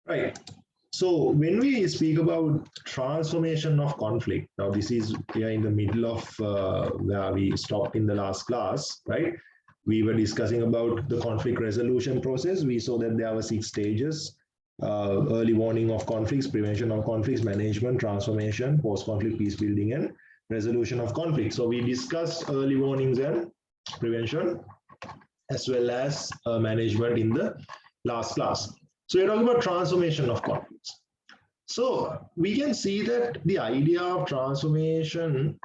Right. So when we speak about transformation of conflict, now this is we are in the middle of where we stopped in the last class, right? We were discussing about the conflict resolution process. We saw that there were 6 stages: early warning of conflicts, prevention of conflicts, management, transformation, post-conflict peace building, and resolution of conflict. So we discussed early warnings and prevention as well as management in the last class. So we're talking about transformation of conflicts. So we can see that the idea of transformation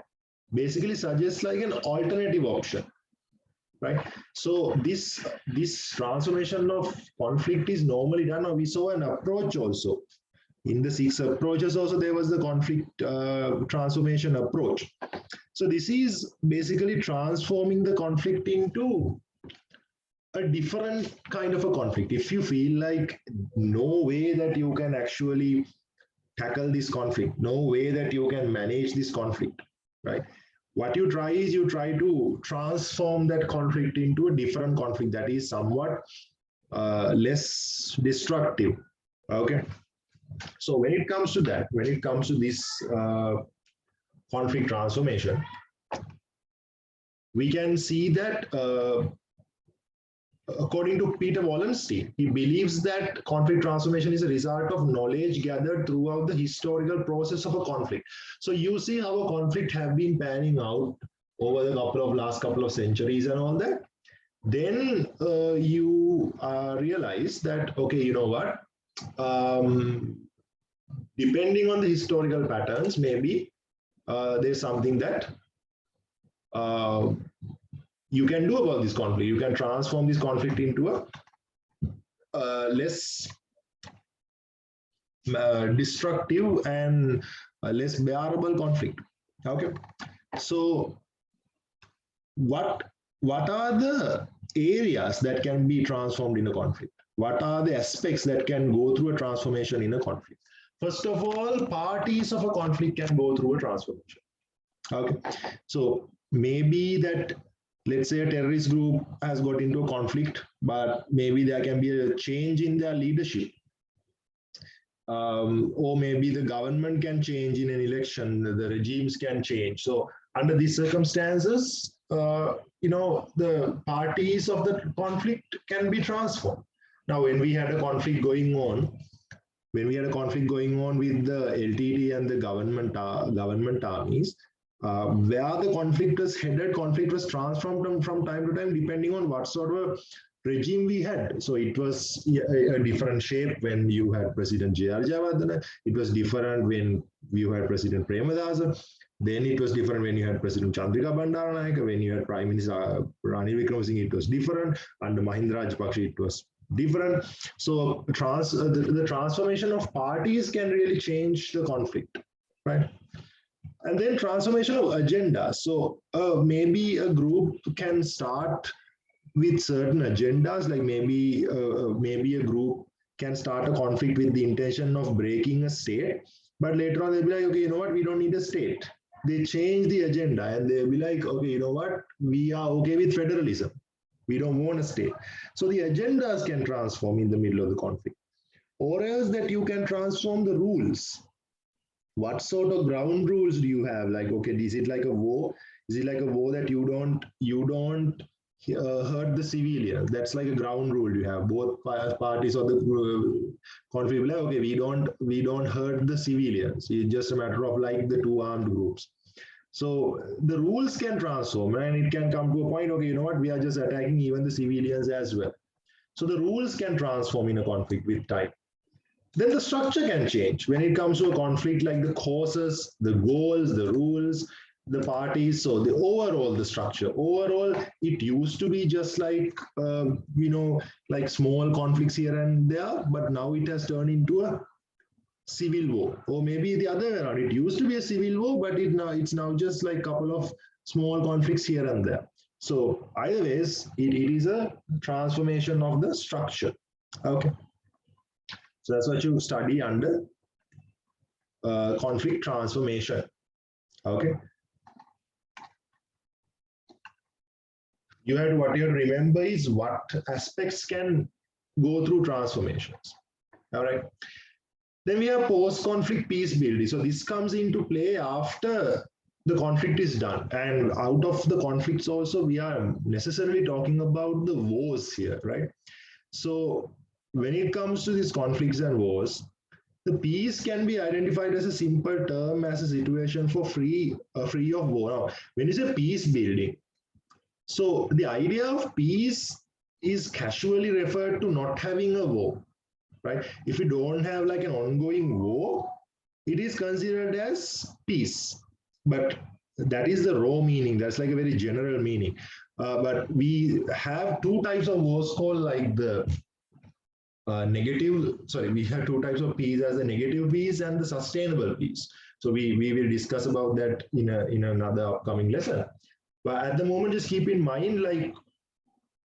basically suggests like an alternative option, right? So this transformation of conflict is normally done, or we saw an approach also. In the 6 approaches also there was the conflict transformation approach. So this is basically transforming the conflict into a different kind of a conflict. If you feel like no way that you can actually tackle this conflict, no way that you can manage this conflict, right? What you try is you try to transform that conflict into a different conflict that is somewhat less destructive. Okay. So when it comes to that, when it comes to this conflict transformation, we can see that according to Peter Wallenstein, he believes that conflict transformation is a result of knowledge gathered throughout the historical process of a conflict. So you see how a conflict have been panning out over the last couple of centuries and all that. Then you realize that, okay, you know what? Depending on the historical patterns, maybe there's something that you can do about this conflict. You can transform this conflict into a less destructive and less bearable conflict. Okay. So what are the areas that can be transformed in a conflict? What are the aspects that can go through a transformation in a conflict? First of all, parties of a conflict can go through a transformation. Okay. So maybe that, let's say a terrorist group has got into a conflict, but maybe there can be a change in their leadership. Or maybe the government can change in an election, the regimes can change. So under these circumstances, the parties of the conflict can be transformed. Now, when we had a conflict going on, with the LTT and the government armies, where the conflict was headed, conflict was transformed from time to time depending on what sort of regime we had. So it was a different shape when you had President J.R. Jayawardena. It was different when you had President Premadasa. Then it was different when you had President Chandrika Bandaranayake. When you had Prime Minister Ranil Wickremesinghe, it was different. Under Mahinda Rajapaksa, it was different. So the transformation of parties can really change the conflict, right? And then transformation of agenda. So maybe a group can start with certain agendas, like maybe a group can start a conflict with the intention of breaking a state, but later on they'll be like, okay, you know what, we don't need a state. They change the agenda and they'll be like, okay, you know what, we are okay with federalism. We don't want a state. So the agendas can transform in the middle of the conflict. Or else that you can transform the rules. What sort of ground rules do you have? Like, okay, is it like a war? Is it like a war that you don't hurt the civilians? That's like a ground rule you have. Both parties of the conflict, like, okay, we don't hurt the civilians. It's just a matter of like the 2 armed groups. So the rules can transform, and it can come to a point, okay, you know what, we are just attacking even the civilians as well. So the rules can transform in a conflict with time. Then the structure can change when it comes to a conflict, like the causes, the goals, the rules, the parties. So the structure overall, it used to be just like like small conflicts here and there, but now it has turned into a civil war. Or maybe the other way around, it used to be a civil war, but it's now just like a couple of small conflicts here and there. So either ways, it is a transformation of the structure. Okay. So that's what you study under conflict transformation. Okay. What you have to remember is what aspects can go through transformations. All right. Then we have post-conflict peace building. So this comes into play after the conflict is done. And out of the conflicts also, we are necessarily talking about the wars here, right? So when it comes to these conflicts and wars, the peace can be identified as a simple term as a situation for free of war. Now, when you say peace building, so the idea of peace is casually referred to not having a war, right? If you don't have like an ongoing war, it is considered as peace. But that is the raw meaning. That's like a very general meaning. But we have two types of wars called like the we have two types of peace as the negative peace and the sustainable peace. So we will discuss about that in another upcoming lesson. But at the moment, just keep in mind, like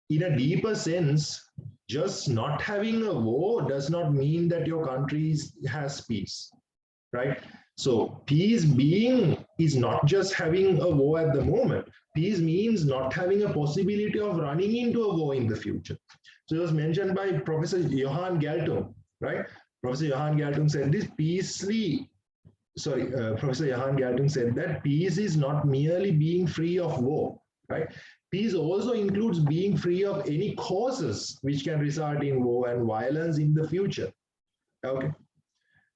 in a deeper sense, just not having a war does not mean that your country has peace, right? So peace being is not just having a war at the moment. Peace means not having a possibility of running into a war in the future. So it was mentioned by Professor Johan Galtung, right? Professor Johan Galtung said this Professor Johan Galtung said that peace is not merely being free of war, right? Peace also includes being free of any causes which can result in war and violence in the future. Okay.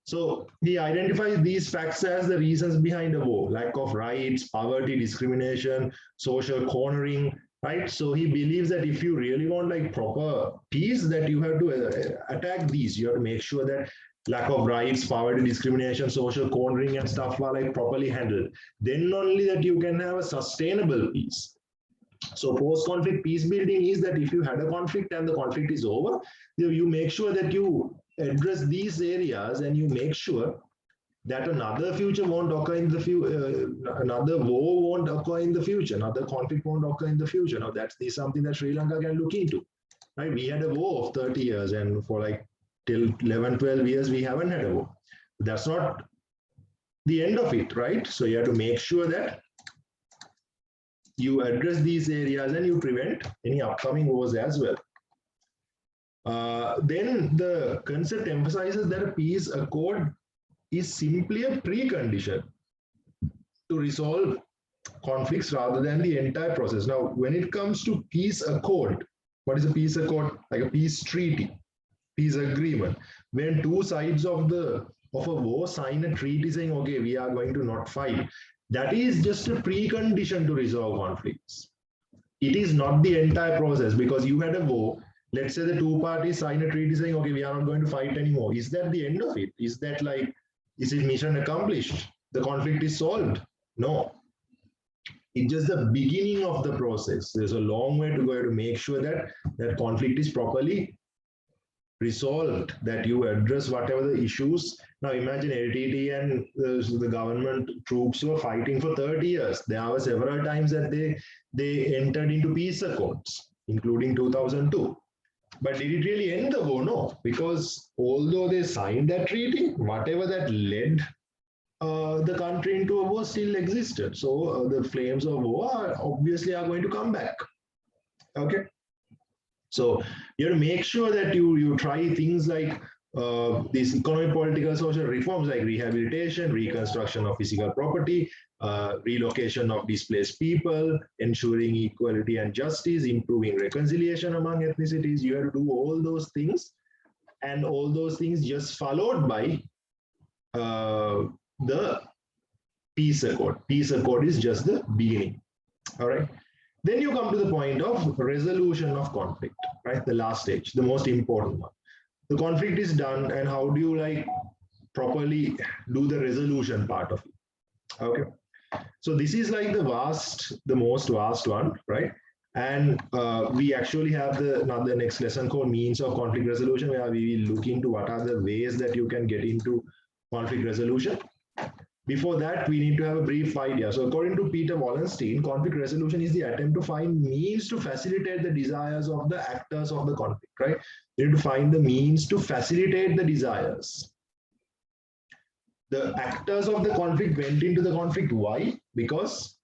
So he identifies these facts as the reasons behind the war: lack of rights, poverty, discrimination, social cornering, right? So he believes that if you really want like proper peace, that you have to attack these. You have to make sure that lack of rights, poverty, discrimination, social cornering and stuff are like properly handled. Then only that you can have a sustainable peace. So post-conflict peace building is that if you had a conflict and the conflict is over, you make sure that you address these areas and you make sure that another future won't occur in the future, another war won't occur in the future, another conflict won't occur in the future. Now that's something that Sri Lanka can look into, right? We had a war of 30 years and for like till 11, 12 years, we haven't had a war. That's not the end of it, right? So you have to make sure that you address these areas and you prevent any upcoming wars as well. Then the concept emphasizes that a peace accord is simply a precondition to resolve conflicts rather than the entire process. Now, when it comes to peace accord, what is a peace accord? Like a peace treaty, peace agreement. When two sides of a war sign a treaty saying, okay, we are going to not fight, that is just a precondition to resolve conflicts. It is not the entire process, because you had a war. Let's say the two parties sign a treaty saying, okay, we are not going to fight anymore. Is that the end of it? Is that like, is it mission accomplished? The conflict is solved? No. It's just the beginning of the process. There's a long way to go to make sure that that conflict is properly resolved, that you address whatever the issues. Now imagine LTT and the government troops were fighting for 30 years. There were several times that they entered into peace accords, including 2002. But did it really end the war? No, because although they signed that treaty, whatever that led the country into a war still existed. So the flames of war obviously are going to come back. Okay. So you have to make sure that you try things like these economic, political, social reforms like rehabilitation, reconstruction of physical property, relocation of displaced people, ensuring equality and justice, improving reconciliation among ethnicities. You have to do all those things, and all those things just followed by the peace accord. Peace accord is just the beginning. All right. Then you come to the point of resolution of conflict, right? The last stage, the most important one. The conflict is done, and how do you like properly do the resolution part of it? Okay. So this is like the most vast one, right? And we actually have the next lesson called means of conflict resolution, where we will look into what are the ways that you can get into conflict resolution. Before that, we need to have a brief idea. So according to Peter Wallenstein, conflict resolution is the attempt to find means to facilitate the desires of the actors of the conflict, right? You need to find the means to facilitate the desires. The actors of the conflict went into the conflict. Why? Because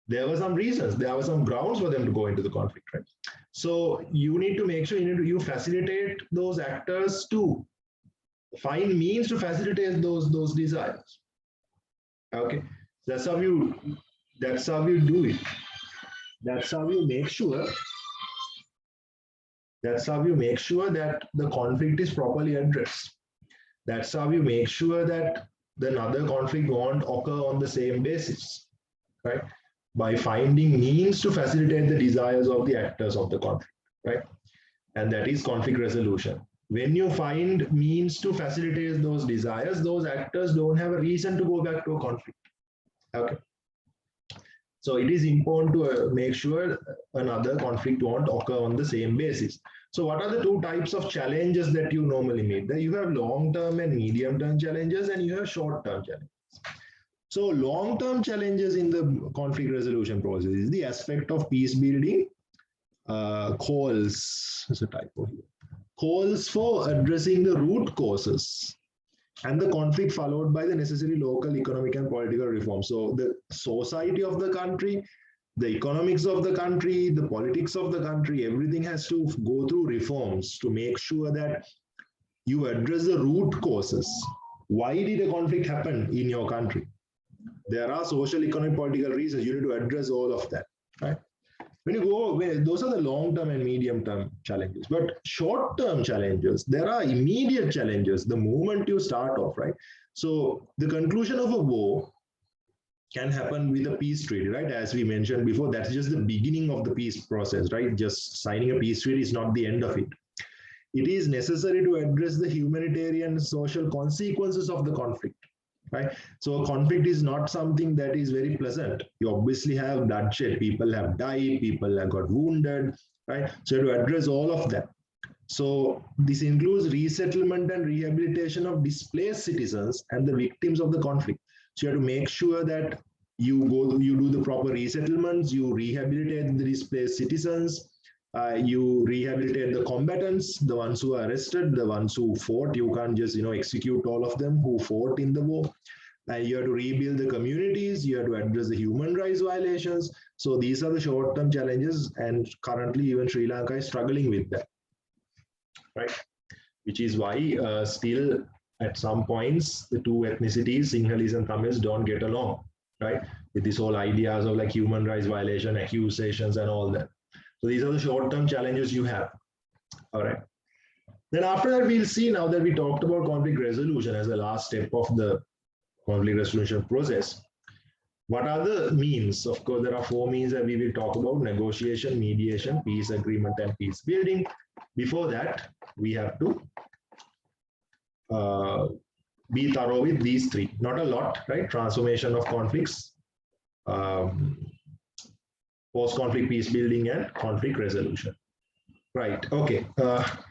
there were some reasons, there were some grounds for them to go into the conflict, right? So you need to make sure you facilitate those actors to find means to facilitate those desires. Okay, that's how you do it. That's how you make sure. That's how you make sure that the conflict is properly addressed. That's how you make sure that another conflict won't occur on the same basis, right? By finding means to facilitate the desires of the actors of the conflict, right? And that is conflict resolution. When you find means to facilitate those desires, those actors don't have a reason to go back to a conflict. Okay. So it is important to make sure another conflict won't occur on the same basis. So what are the two types of challenges that you normally meet? You have long-term and medium-term challenges, and you have short-term challenges. So long-term challenges in the conflict resolution process is the aspect of peace building calls, there's a typo here, calls for addressing the root causes and the conflict followed by the necessary local economic and political reform. So the society of the country, the economics of the country, the politics of the country, everything has to go through reforms to make sure that you address the root causes. Why did a conflict happen in your country? There are social, economic, political reasons. You need to address all of that, right? When you go, those are the long-term and medium-term challenges. But short-term challenges, there are immediate challenges the moment you start off, right? So the conclusion of a war can happen with a peace treaty, right? As we mentioned before, that's just the beginning of the peace process, right? Just signing a peace treaty is not the end of it. It is necessary to address the humanitarian and social consequences of the conflict, right? So a conflict is not something that is very pleasant. You obviously have bloodshed, people have died, people have got wounded, right? So you have to address all of that. So this includes resettlement and rehabilitation of displaced citizens and the victims of the conflict. So you have to make sure that you do the proper resettlements, you rehabilitate the displaced citizens, you rehabilitate the combatants, the ones who are arrested, the ones who fought. You can't just execute all of them who fought in the war. You have to rebuild the communities, you have to address the human rights violations. So these are the short-term challenges, and currently even Sri Lanka is struggling with that, right? Which is why still at some points the two ethnicities, Sinhalese and Tamils, don't get along, right? With this whole ideas of like human rights violation, accusations and all that. So these are the short-term challenges you have. All right. Then after that, we'll see, now that we talked about conflict resolution as the last step of the conflict resolution process, what are the means? Of course, there are four means that we will talk about: negotiation, mediation, peace agreement, and peace building. Before that, we have to be thorough with these three. Not a lot, right? Transformation of conflicts, post-conflict peace building, and conflict resolution. Right, okay.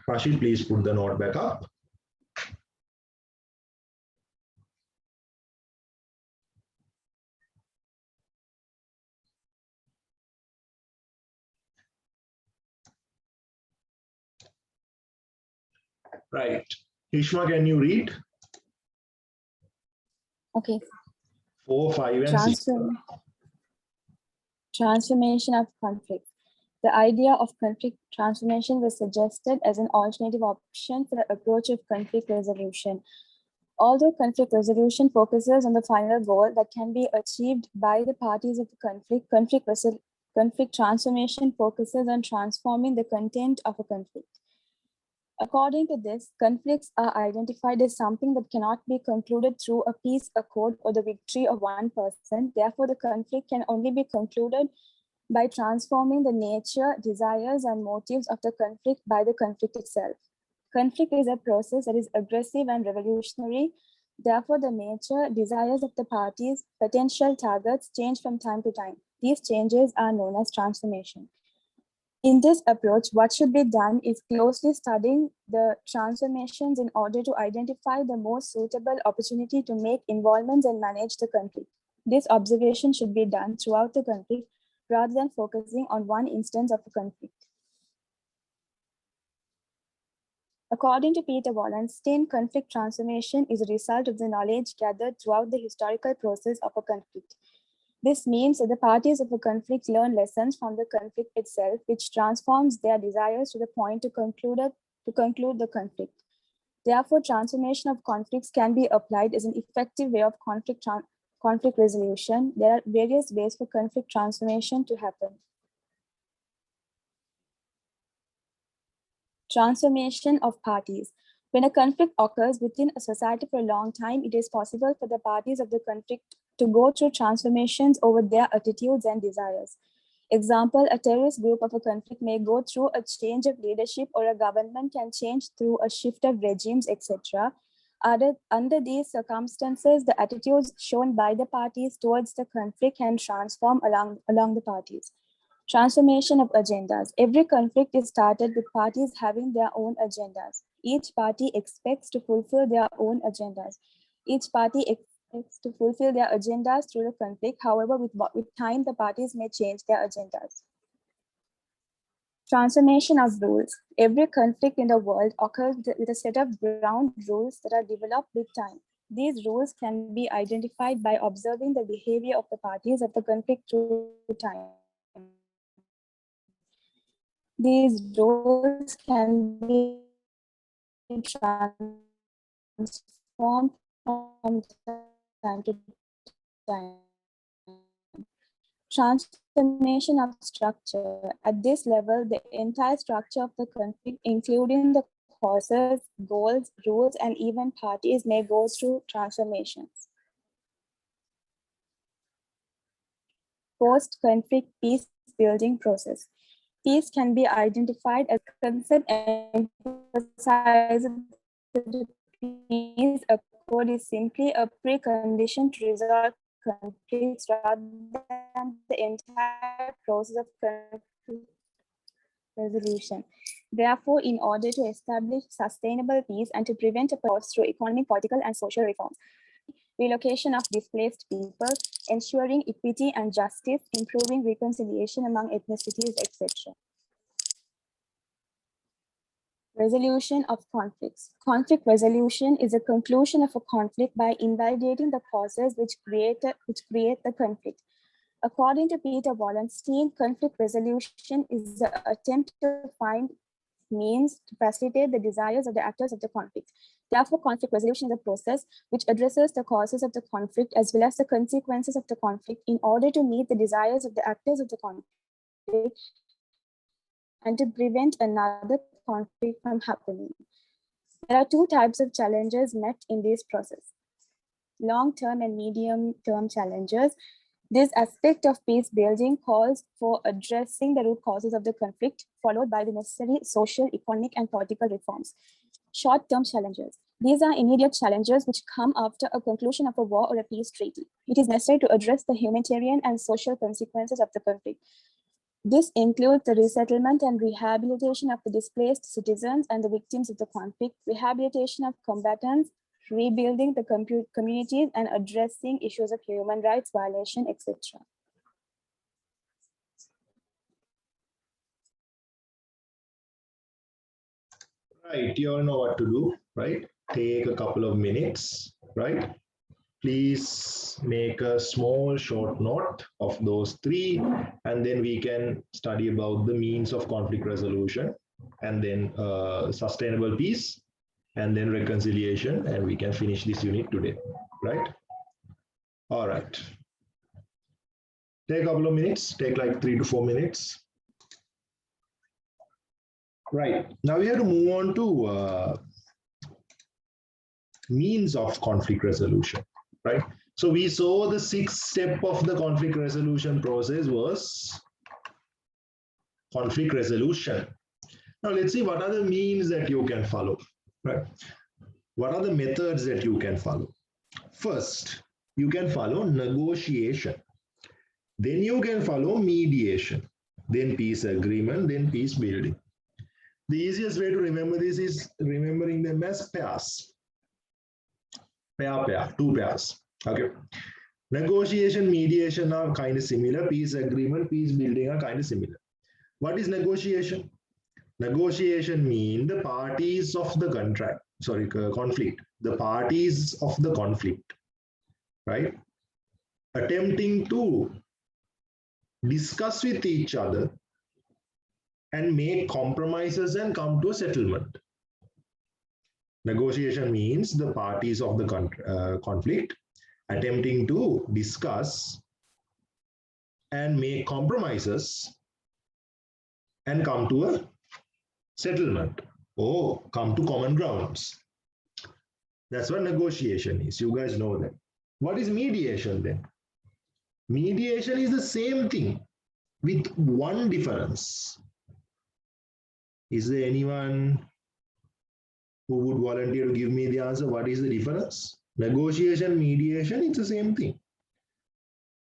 Rashid, please put the note back up. Right. Ishma, can you read? Okay. 4, 5, and 6. Transformation of conflict. The idea of conflict transformation was suggested as an alternative option for the approach of conflict resolution. Although conflict resolution focuses on the final goal that can be achieved by the parties of the conflict transformation focuses on transforming the content of a conflict. According to this, conflicts are identified as something that cannot be concluded through a peace accord or the victory of one person. Therefore, the conflict can only be concluded by transforming the nature, desires, and motives of the conflict by the conflict itself. Conflict is a process that is aggressive and revolutionary. Therefore, the nature, desires of the parties, potential targets change from time to time. These changes are known as transformation. In this approach, what should be done is closely studying the transformations in order to identify the most suitable opportunity to make involvements and manage the conflict. This observation should be done throughout the conflict rather than focusing on one instance of the conflict. According to Peter Wallenstein, conflict transformation is a result of the knowledge gathered throughout the historical process of a conflict. This means that the parties of a conflict learn lessons from the conflict itself, which transforms their desires to the point to conclude the conflict. Therefore, transformation of conflicts can be applied as an effective way of conflict resolution. There are various ways for conflict transformation to happen. Transformation of parties. When a conflict occurs within a society for a long time, it is possible for the parties of the conflict to go through transformations over their attitudes and desires. Example, a terrorist group of a conflict may go through a change of leadership, or a government can change through a shift of regimes, etc. Under these circumstances, the attitudes shown by the parties towards the conflict can transform along the parties. Transformation of agendas. Every conflict is started with parties having their own agendas. Each party expects to fulfill their own agendas. Each party expects to fulfill their agendas through the conflict. However, with time, the parties may change their agendas. Transformation of rules. Every conflict in the world occurs with a set of ground rules that are developed with time. These rules can be identified by observing the behavior of the parties of the conflict through time. These rules can be transformed from time to time. Transformation of structure. At this level, the entire structure of the conflict, including the causes, goals, rules, and even parties, may go through transformations. Post-conflict peace building process. Peace can be identified as a concept emphasizes that peace accord is simply a precondition to resolve conflicts rather than the entire process of conflict resolution. Therefore, in order to establish sustainable peace and to prevent a pause through economic, political, and social reforms, relocation of displaced people, ensuring equity and justice, improving reconciliation among ethnicities, etc. Resolution of conflicts. Conflict resolution is a conclusion of a conflict by invalidating the causes which create the conflict. According to Peter Wallenstein, conflict resolution is the attempt to find means to facilitate the desires of the actors of the conflict. Therefore, conflict resolution is a process which addresses the causes of the conflict as well as the consequences of the conflict in order to meet the desires of the actors of the conflict and to prevent another conflict from happening. There are two types of challenges met in this process: long-term and medium-term challenges. This aspect of peace building calls for addressing the root causes of the conflict, followed by the necessary social, economic, and political reforms. Short-term challenges. These are immediate challenges which come after a conclusion of a war or a peace treaty. It is necessary to address the humanitarian and social consequences of the conflict. This includes the resettlement and rehabilitation of the displaced citizens and the victims of the conflict, rehabilitation of combatants, rebuilding the communities, and addressing issues of human rights violation, etc. Right, you all know what to do, right? Take a couple of minutes, right? Please make a small short note of those three, and then we can study about the means of conflict resolution, and then sustainable peace, and then reconciliation, and we can finish this unit today, right? All right. Take a couple of minutes, take like 3 to 4 minutes. Right, now we have to move on to means of conflict resolution, right? So we saw the 6th step of the conflict resolution process was conflict resolution. Now let's see what are the means that you can follow, right? What are the methods that you can follow? First, you can follow negotiation. Then you can follow mediation. Then peace agreement, then peace building. The easiest way to remember this is remembering them as pairs. Pair, two pairs. Okay. Negotiation, mediation are kind of similar. Peace agreement, peace building are kind of similar. What is negotiation? Negotiation means the parties of the conflict. The parties of the conflict, right? attempting to discuss with each other and make compromises and come to a settlement. Negotiation means the parties of the conflict attempting to discuss and make compromises and come to a settlement or come to common grounds. That's what negotiation is. You guys know that. What is mediation then? Mediation is the same thing with one difference. Is there anyone who would volunteer to give me the answer? What is the difference? Negotiation, mediation, it's the same thing.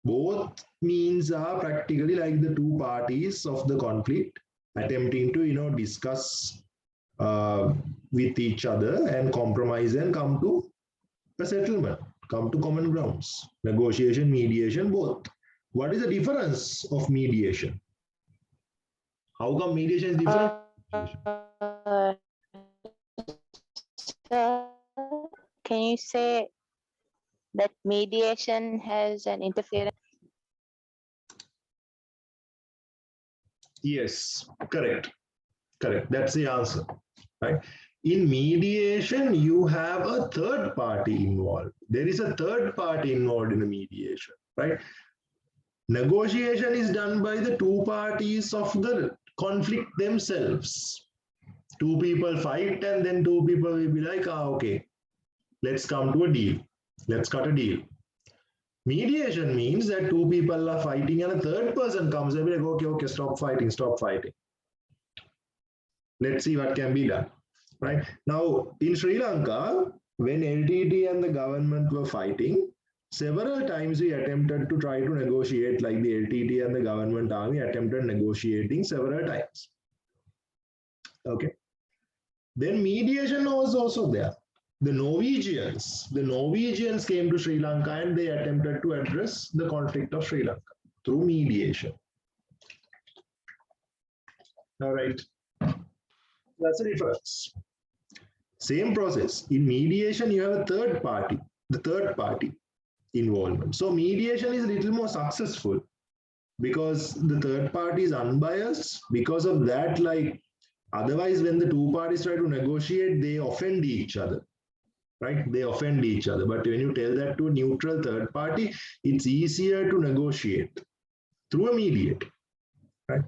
Both means are practically like the two parties of the conflict attempting to, discuss with each other and compromise and come to a settlement, come to common grounds. Negotiation, mediation, both. What is the difference of mediation? How come mediation is different? Can you say that mediation has an interference? Yes, correct. Correct. That's the answer. Right? In mediation, you have a third party involved. There is a third party involved in a mediation, right? Negotiation is done by the two parties of the conflict themselves. Two people fight and then two people will be like, okay, let's come to a deal. Let's cut a deal. Mediation means that two people are fighting and a third person comes and be like, okay, stop fighting, stop fighting. Let's see what can be done. Right now in Sri Lanka, when LTT and the government were fighting, several times we attempted to try to negotiate, like the LTT and the government army attempted negotiating several times. Okay. Then mediation was also there. The Norwegians came to Sri Lanka and they attempted to address the conflict of Sri Lanka through mediation. All right. That's the difference. Same process. In mediation, you have a third party, the third party involvement. So mediation is a little more successful because the third party is unbiased. Because of that, like otherwise, when the two parties try to negotiate, they offend each other, right? They offend each other. But when you tell that to a neutral third party, it's easier to negotiate through a mediator, right?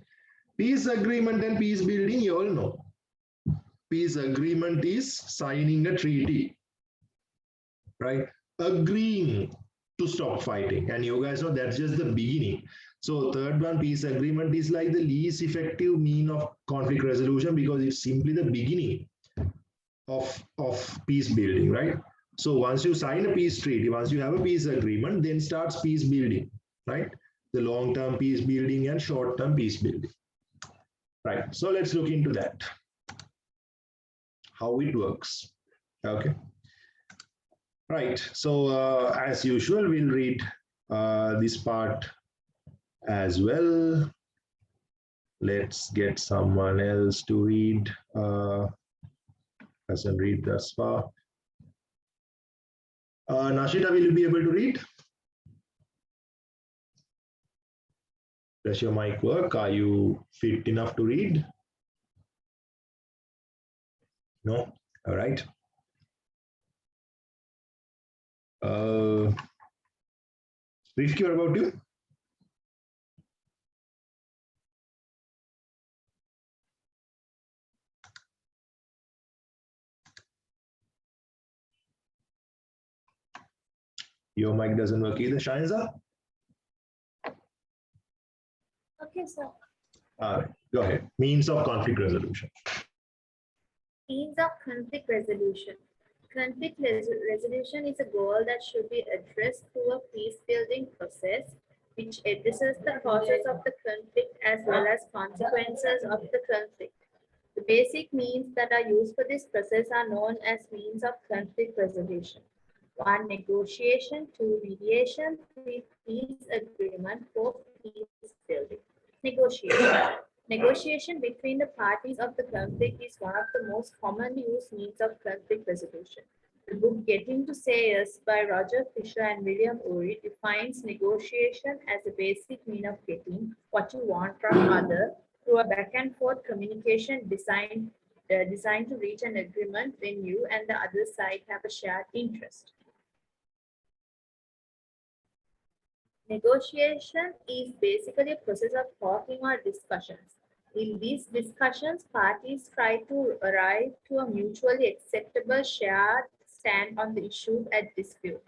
Peace agreement and peace building, you all know. Peace agreement is signing a treaty, right? Agreeing to stop fighting. And you guys know that's just the beginning. So third one, peace agreement is like the least effective mean of conflict resolution because it's simply the beginning of peace building, right? So once you sign a peace treaty, once you have a peace agreement, then starts peace building, right? The long-term peace building and short-term peace building, right? So let's look into that, how it works. Okay. Right. So as usual, we'll read this part as well. Let's get someone else to read. Hasn't read thus far. Nashita, will you be able to read? Does your mic work? Are you fit enough to read? No? All right. Rifki, what about you? Your mic doesn't work either, Shainza? Okay, sir. All right, go ahead. Means of conflict resolution. Means of conflict resolution. Conflict resolution is a goal that should be addressed through a peace-building process, which addresses the causes of the conflict as well as consequences of the conflict. The basic means that are used for this process are known as means of conflict resolution. 1. Negotiation. 2. Mediation. 3. Peace agreement. 4. Peace building. Negotiation. Negotiation between the parties of the conflict is one of the most commonly used means of conflict resolution. The book Getting to Say Yes by Roger Fisher and William Ury defines negotiation as a basic mean of getting what you want from other through a back and forth communication designed to reach an agreement when you and the other side have a shared interest. Negotiation is basically a process of talking or discussions. In these discussions, parties try to arrive to a mutually acceptable shared stand on the issue at dispute.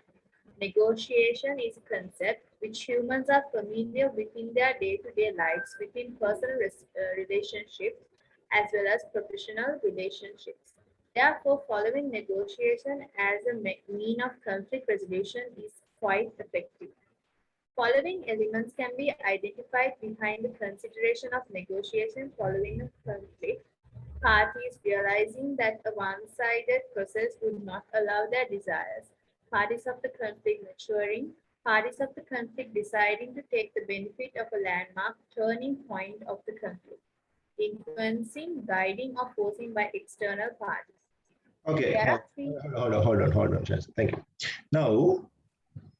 Negotiation is a concept which humans are familiar with in their day-to-day lives within personal relationships as well as professional relationships. Therefore, following negotiation as a mean of conflict resolution is quite effective. Following elements can be identified behind the consideration of negotiation following a conflict. Parties realizing that a one-sided process would not allow their desires. Parties of the conflict maturing. Parties of the conflict deciding to take the benefit of a landmark turning point of the conflict. Influencing, guiding, or forcing by external parties. Okay, There are three. hold on, Shaz. Thank you. Now,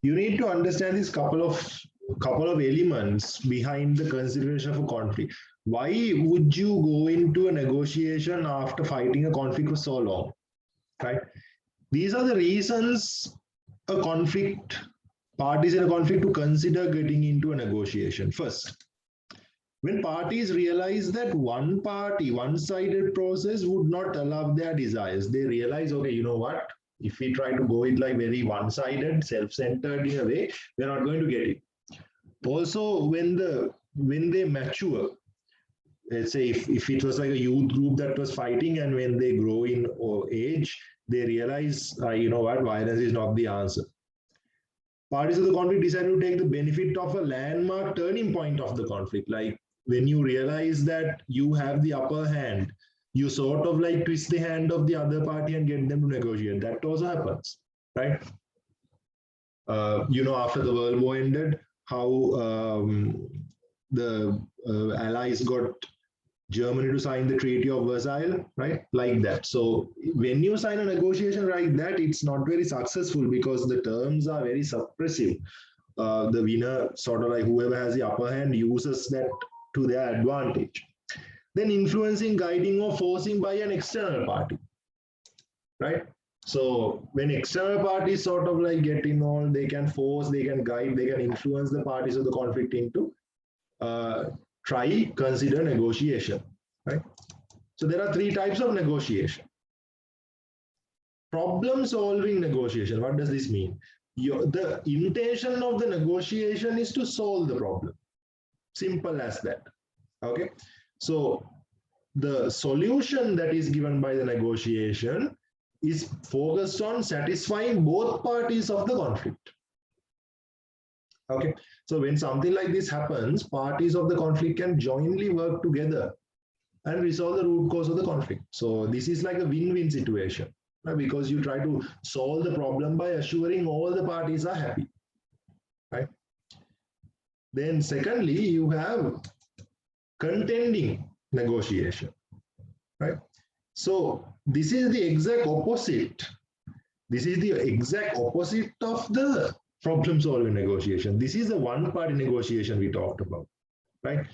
you need to understand this couple of elements behind the consideration of a conflict. Why would you go into a negotiation after fighting a conflict for so long, right? These are the reasons parties in a conflict to consider getting into a negotiation. First, when parties realize that one-sided process would not allow their desires, they realize, okay, you know what? If we try to go it like very one-sided, self-centered in a way, we're not going to get it. Also, when they mature, let's say if it was like a youth group that was fighting, and when they grow in age, they realize, you know what, violence is not the answer. Parties of the conflict decide to take the benefit of a landmark turning point of the conflict. Like when you realize that you have the upper hand, you sort of like twist the hand of the other party and get them to negotiate. That also happens, right? After the World War ended, how the Allies got Germany to sign the Treaty of Versailles, right? Like that. So when you sign a negotiation like that, it's not very successful because the terms are very suppressive. The winner, sort of like whoever has the upper hand, uses that to their advantage. Then influencing, guiding, or forcing by an external party, right? So when external parties sort of like get involved, they can force, they can guide, they can influence the parties of the conflict into consider negotiation, right? So there are three types of negotiation. Problem solving negotiation. What does this mean? The intention of the negotiation is to solve the problem. Simple as that. Okay. So the solution that is given by the negotiation is focused on satisfying both parties of the conflict. Okay. So when something like this happens, parties of the conflict can jointly work together and resolve the root cause of the conflict. So this is like a win-win situation, right? Because you try to solve the problem by assuring all the parties are happy, right? Then secondly, you have contending negotiation, right? So this is the exact opposite. This is the exact opposite of the problem-solving negotiation. This is the one-party negotiation we talked about, right?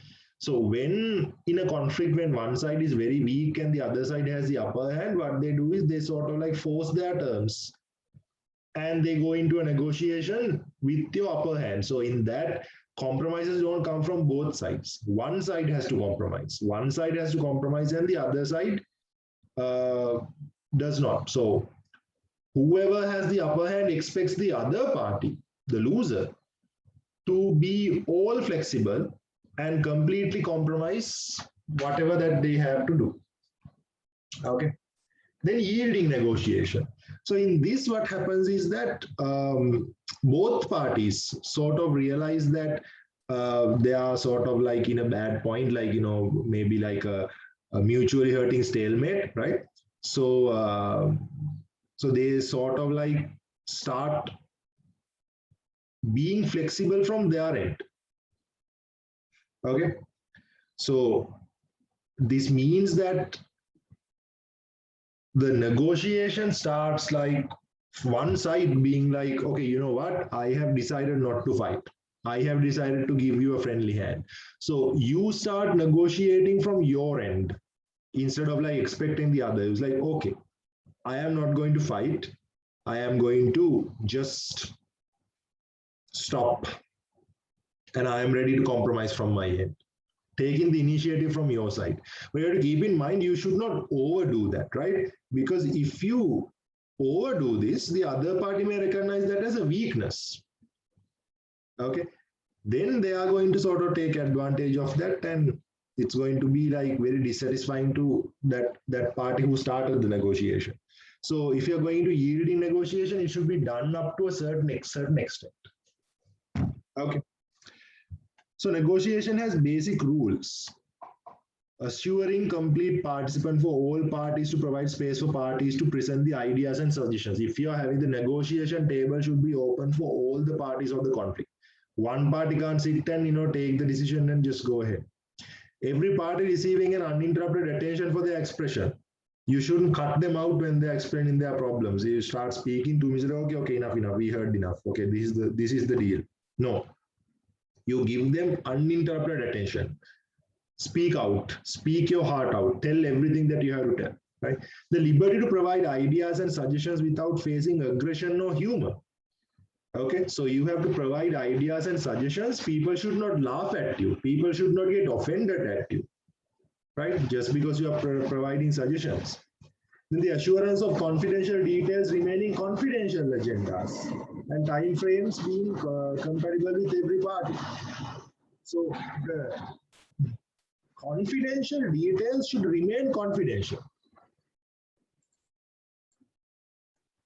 So when in a conflict, when one side is very weak and the other side has the upper hand, what they do is they sort of like force their terms and they go into a negotiation with your upper hand. So in that, compromises don't come from both sides. One side has to compromise. One side has to compromise and the other side does not. So whoever has the upper hand expects the other party, the loser, to be all flexible and completely compromise whatever that they have to do. Okay. Then yielding negotiation. So in this, what happens is that both parties sort of realize that they are sort of like in a bad point, like, maybe like a mutually hurting stalemate, right? So, so they sort of like start being flexible from their end. Okay. So this means that the negotiation starts like one side being like, okay, you know what, I have decided not to fight. I have decided to give you a friendly hand. So you start negotiating from your end instead of like expecting the other. It's like, okay, I am not going to fight. I am going to just stop and I am ready to compromise from my end. Taking the initiative from your side. But you have to keep in mind, you should not overdo that, right? Because if you overdo this, the other party may recognize that as a weakness. Okay. Then they are going to sort of take advantage of that, and it's going to be like very dissatisfying to that party who started the negotiation. So if you're going to yield in negotiation, it should be done up to a certain extent. Okay. So negotiation has basic rules. Assuring complete participation for all parties, to provide space for parties to present the ideas and suggestions. If you are having the negotiation table, should be open for all the parties of the conflict. One party can't sit and take the decision and just go ahead. Every party receiving an uninterrupted attention for their expression. You shouldn't cut them out when they're explaining their problems. You start speaking to me, say, okay, enough, we heard enough. Okay, this is the deal. No, you give them uninterrupted attention. Speak out, speak your heart out, tell everything that you have to tell, right? The liberty to provide ideas and suggestions without facing aggression or humor. Okay, so you have to provide ideas and suggestions. People should not laugh at you. People should not get offended at you, right? Just because you are providing suggestions. Then the assurance of confidential details remaining confidential agendas and time frames being compatible with every party. So the confidential details should remain confidential.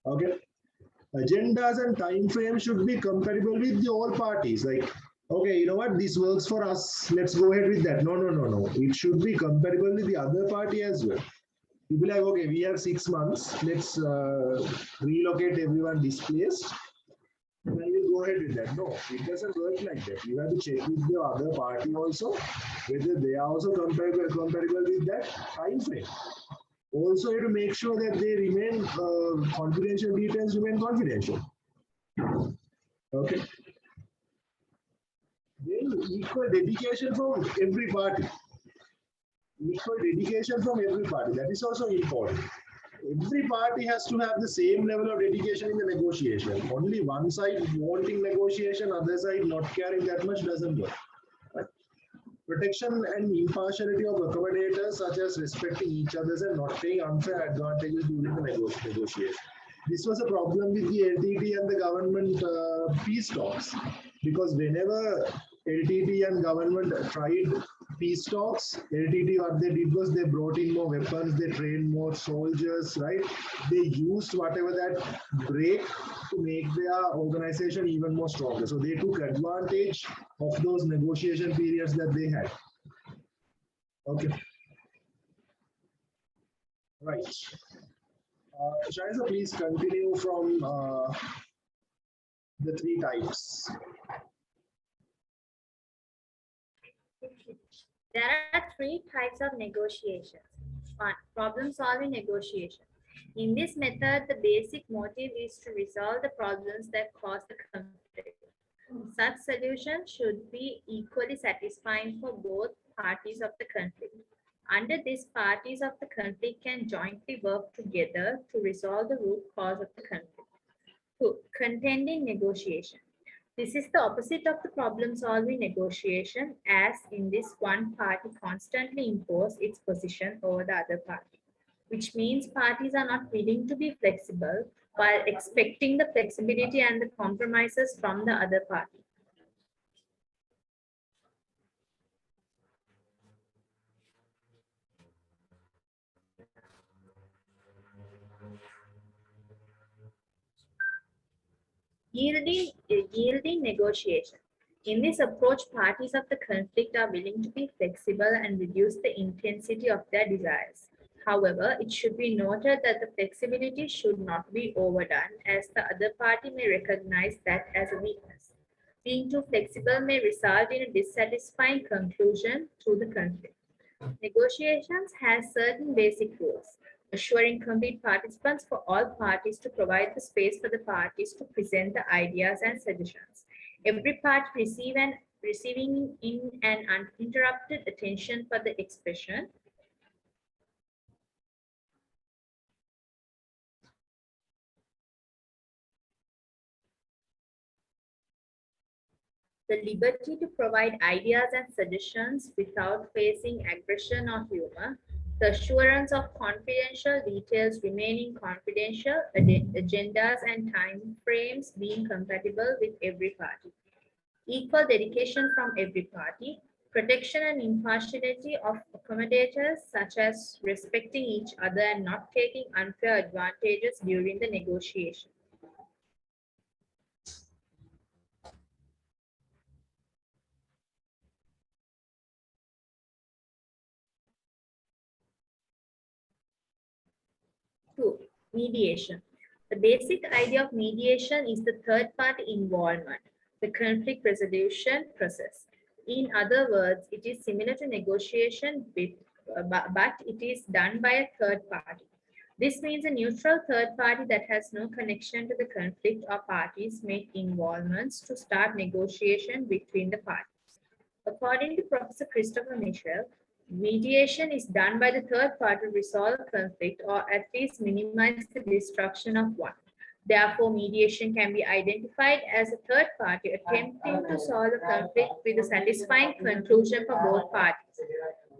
Okay. Agendas and time frames should be compatible with all parties. Like, okay, you know what, this works for us. Let's go ahead with that. No. It should be compatible with the other party as well. You be like, okay, we have 6 months. Let's relocate everyone displaced. And we'll go ahead with that. No, it doesn't work like that. You have to check with the other party also, whether they are also compatible with that time frame. Also, you have to make sure that they remain confidential, details remain confidential. Okay. Then equal dedication from every party. Equal dedication from every party. That is also important. Every party has to have the same level of dedication in the negotiation. Only one side wanting negotiation, other side not caring that much doesn't work. Right? Protection and impartiality of accommodators, such as respecting each other's and not taking unfair advantages during the negotiation. This was a problem with the LTT and the government peace talks, because whenever LTT and government tried peace talks, LTT, what they did was they brought in more weapons, they trained more soldiers, right? They used whatever that break to make their organization even more stronger. So they took advantage of those negotiation periods that they had. Okay. Right. Shaisa, please continue from the 3 types. There are 3 types of negotiations. 1. Problem-solving negotiation. In this method, the basic motive is to resolve the problems that cause the conflict. Such solutions should be equally satisfying for both parties of the conflict. Under this, parties of the conflict can jointly work together to resolve the root cause of the conflict. 2. Contending negotiation. This is the opposite of the problem-solving negotiation, as in this one party constantly imposes its position over the other party, which means parties are not willing to be flexible while expecting the flexibility and the compromises from the other party. Yielding negotiation. In this approach, parties of the conflict are willing to be flexible and reduce the intensity of their desires. However, it should be noted that the flexibility should not be overdone, as the other party may recognize that as a weakness. Being too flexible may result in a dissatisfying conclusion to the conflict. Negotiations has certain basic rules. assuring complete participants for all parties to provide the space for the parties to present the ideas and suggestions. Every part receiving in an uninterrupted attention for the expression. The liberty to provide ideas and suggestions without facing aggression or humor. The assurance of confidential details remaining confidential, agendas and time frames being compatible with every party. Equal dedication from every party. Protection and impartiality of accommodators, such as respecting each other and not taking unfair advantages during the negotiation. Two, mediation. The basic idea of mediation is the third party involvement, the conflict resolution process. In other words, it is similar to negotiation, but it is done by a third party. This means a neutral third party that has no connection to the conflict or parties make involvements to start negotiation between the parties. According to Professor Christopher Mitchell, mediation is done by the third party to resolve conflict or at least minimize the destruction of one. Therefore, mediation can be identified as a third party attempting to solve the conflict with a satisfying conclusion for both parties.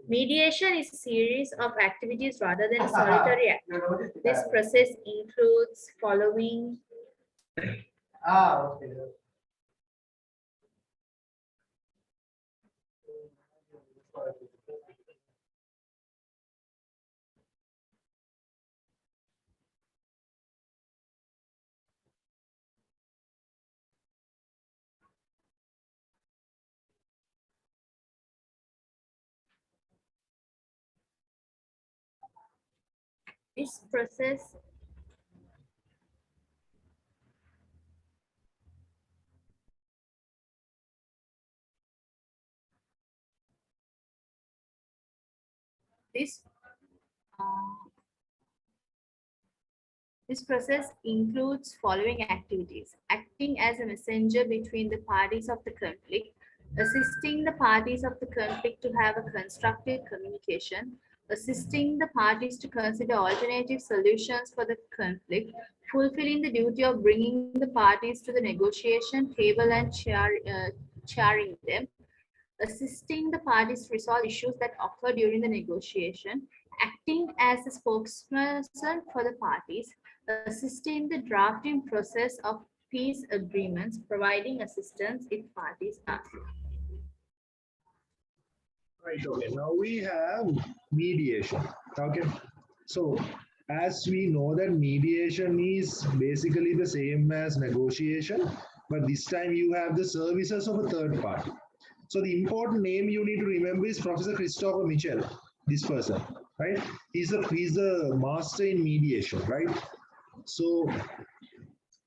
Mediation is a series of activities rather than a solitary act. This process includes following. This process This process includes following activities: acting as a messenger between the parties of the conflict, assisting the parties of the conflict to have a constructive communication, assisting the parties to consider alternative solutions for the conflict, fulfilling the duty of bringing the parties to the negotiation table and chairing them, assisting the parties to resolve issues that occur during the negotiation, acting as a spokesperson for the parties, assisting the drafting process of peace agreements, providing assistance if parties ask. Right, okay. Now we have mediation. Okay. So as we know that mediation is basically the same as negotiation, but this time you have the services of a third party. So the important name you need to remember is Professor Christopher Mitchell, this person, right? He's a master in mediation, right? So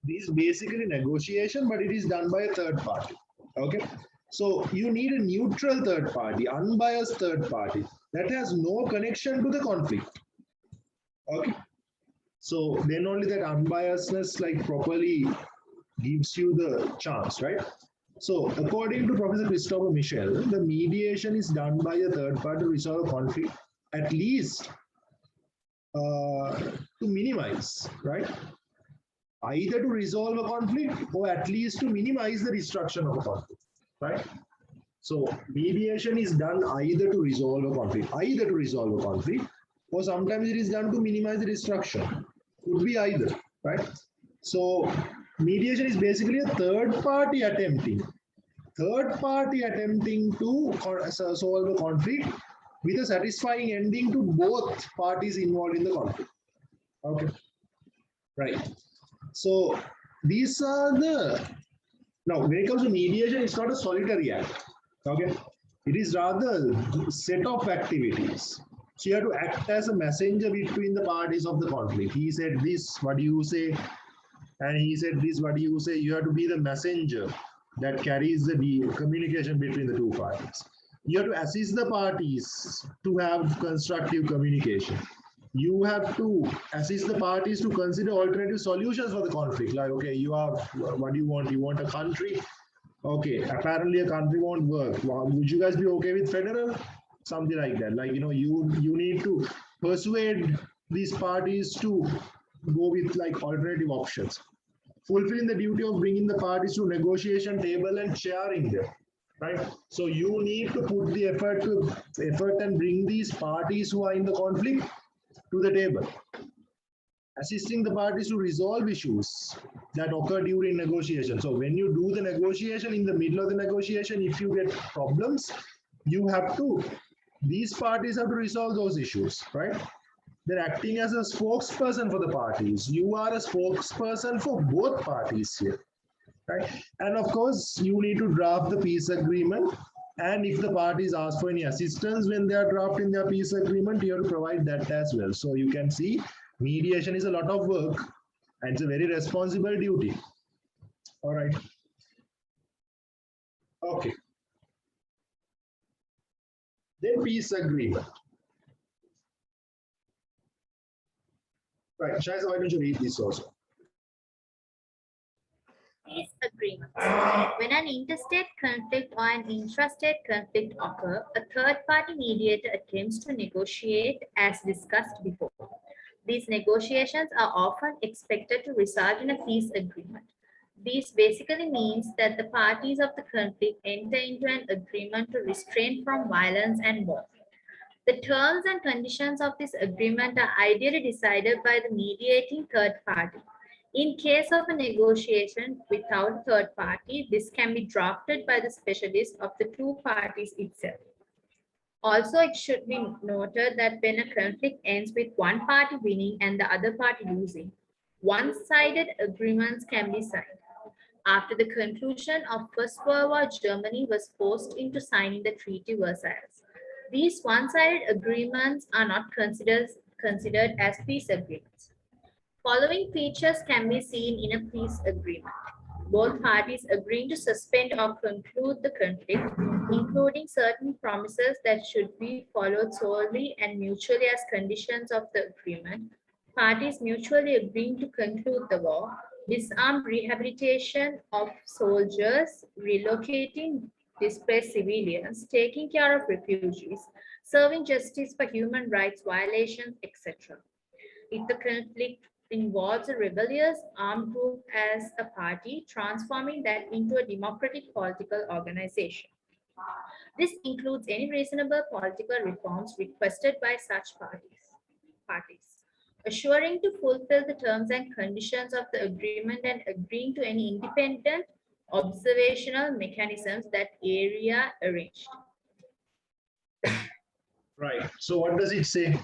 this is basically negotiation, but it is done by a third party. Okay. So you need a neutral third party, unbiased third party that has no connection to the conflict. Okay. So then only that unbiasedness like properly gives you the chance, right? So according to Professor Christopher Mitchell, the mediation is done by a third party to resolve a conflict, at least to minimize, right? Either to resolve a conflict or at least to minimize the destruction of a conflict, right? So mediation is done either to resolve a conflict, or sometimes it is done to minimize the destruction. Could be either, right? So mediation is basically a third party attempting to solve a conflict with a satisfying ending to both parties involved in the conflict. Okay, right. So these are the, now when it comes to mediation, it's not a solitary act. Okay, it is rather a set of activities. So you have to act as a messenger between the parties of the conflict. He said this, what do you say? And he said this, what do you say? You have to be the messenger that carries the communication between the two parties. You have to assist the parties to have constructive communication. you have to assist the parties to consider alternative solutions for the conflict. Like, okay, you have, what do you want? You want a country? Okay, apparently a country won't work. Well, would you guys be okay with federal? Something like that. Like, you need to persuade these parties to go with like alternative options. Fulfilling the duty of bringing the parties to negotiation table and sharing them, right? So you need to put the effort and bring these parties who are in the conflict to the table. Assisting the parties to resolve issues that occur during negotiation. So when you do the negotiation, in the middle of the negotiation, if you get problems, these parties have to resolve those issues, right? They're acting as a spokesperson for the parties. You are a spokesperson for both parties here, right? And of course, you need to draft the peace agreement. And if the parties ask for any assistance when they are drafting their peace agreement, you have to provide that as well. So you can see mediation is a lot of work and it's a very responsible duty. All right. Okay. Then peace agreement. Right, Shaiza, why don't you read this also? Peace agreements. When an interstate conflict or an intrastate conflict occur, a third-party mediator attempts to negotiate as discussed before. These negotiations are often expected to result in a peace agreement. This basically means that the parties of the conflict enter into an agreement to restrain from violence and war. The terms and conditions of this agreement are ideally decided by the mediating third party. In case of a negotiation without a third party, this can be drafted by the specialist of the two parties itself. Also, it should be noted that when a conflict ends with one party winning and the other party losing, one-sided agreements can be signed. After the conclusion of First World War, Germany was forced into signing the Treaty of Versailles. These one-sided agreements are not considered as peace agreements. Following features can be seen in a peace agreement. Both parties agreeing to suspend or conclude the conflict, including certain promises that should be followed solely and mutually as conditions of the agreement. Parties mutually agreeing to conclude the war, disarm rehabilitation of soldiers, relocating displaced civilians, taking care of refugees, serving justice for human rights violations, etc. If the conflict involves a rebellious armed group as a party, transforming that into a democratic political organization. This includes any reasonable political reforms requested by such parties. Assuring to fulfill the terms and conditions of the agreement and agreeing to any independent observational mechanisms that area arranged. Right. So what does it say?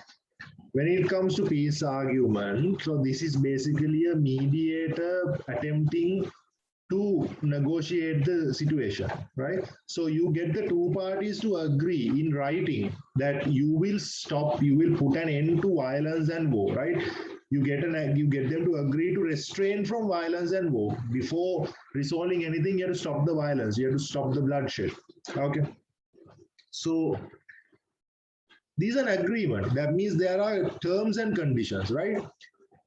When it comes to peace argument, so this is basically a mediator attempting to negotiate the situation, right? So you get the two parties to agree in writing that you will put an end to violence and war, right? You get them to agree to restrain from violence and war. Before resolving anything, you have to stop the violence, you have to stop the bloodshed. Okay. So these are an agreement. That means there are terms and conditions, right?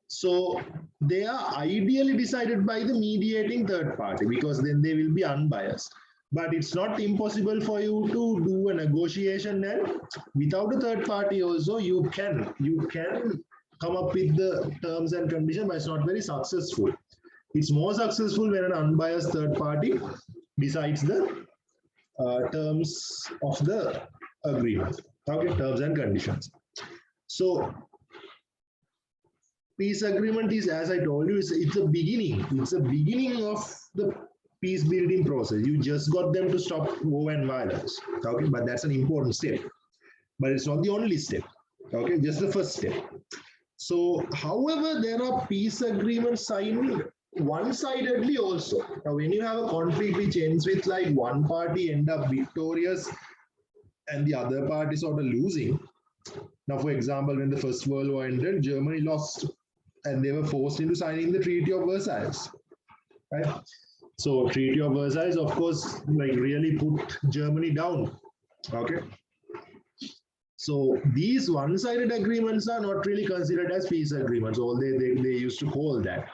So they are ideally decided by the mediating third party because then they will be unbiased. But it's not impossible for you to do a negotiation, and without a third party also you can come up with the terms and conditions, but it's not very successful. It's more successful when an unbiased third party decides the terms of the agreement. Okay, terms and conditions. So peace agreement is, as I told you, it's a beginning. It's a beginning of the peace building process. You just got them to stop war and violence. Okay, but that's an important step. But it's not the only step. Okay, just the first step. So, however, there are peace agreements signed one-sidedly also. Now, when you have a conflict which ends with like one party end up victorious and the other party sort of losing. Now, for example, when the First World War ended, Germany lost and they were forced into signing the Treaty of Versailles, right? So Treaty of Versailles, of course, like really put Germany down, okay? So these one-sided agreements are not really considered as peace agreements, although they used to call that.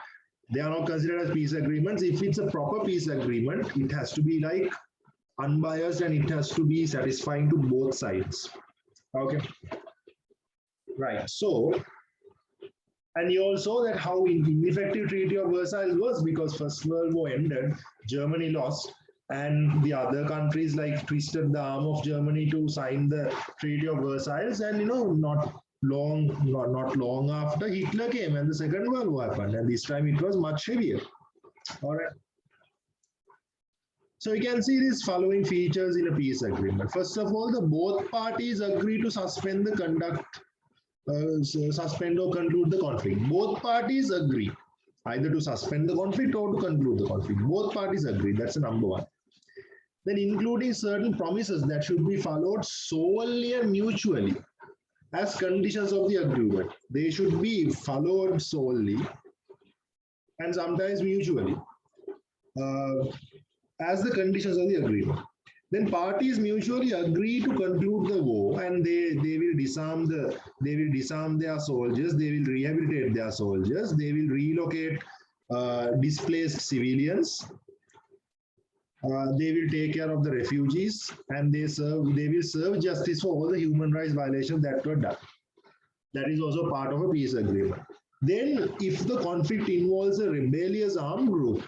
They are not considered as peace agreements. If it's a proper peace agreement, it has to be like unbiased and it has to be satisfying to both sides. Okay. Right. So, and you all saw that how ineffective Treaty of Versailles was, because First World War ended, Germany lost, and the other countries like twisted the arm of Germany to sign the Treaty of Versailles, and not long after, Hitler came and the Second World War happened, and this time it was much heavier. All right. So you can see these following features in a peace agreement. First of all, both parties agree to suspend the conduct. Suspend or conclude the conflict. Both parties agree either to suspend the conflict or to conclude the conflict. Both parties agree. That's the number one. Then including certain promises that should be followed solely and mutually as conditions of the agreement. They should be followed solely and sometimes mutually as the conditions of the agreement. Then parties mutually agree to conclude the war, and they will disarm their soldiers, they will rehabilitate their soldiers, they will relocate displaced civilians, they will take care of the refugees, and they will serve justice for all the human rights violations that were done. That is also part of a peace agreement. Then if the conflict involves a rebellious armed group,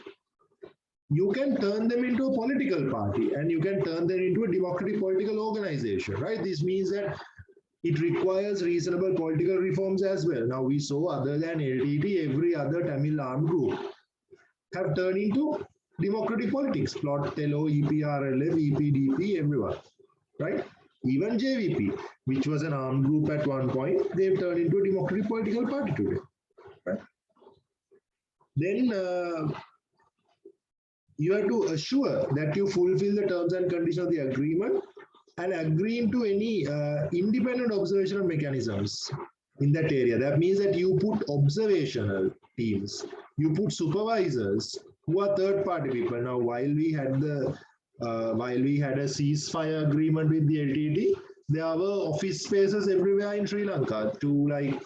you can turn them into a political party and you can turn them into a democratic political organization, right? This means that it requires reasonable political reforms as well. Now we saw, other than LTT, every other Tamil armed group have turned into democratic politics. Plot, Telo, EPRLF, EPDP, everyone, right? Even JVP, which was an armed group at one point, they've turned into a democratic political party today, right? Then you have to assure that you fulfill the terms and conditions of the agreement and agree into any independent observational mechanisms in that area. That means that you put observational teams, you put supervisors who are third-party people. Now, while we had a ceasefire agreement with the LTT, there were office spaces everywhere in Sri Lanka to like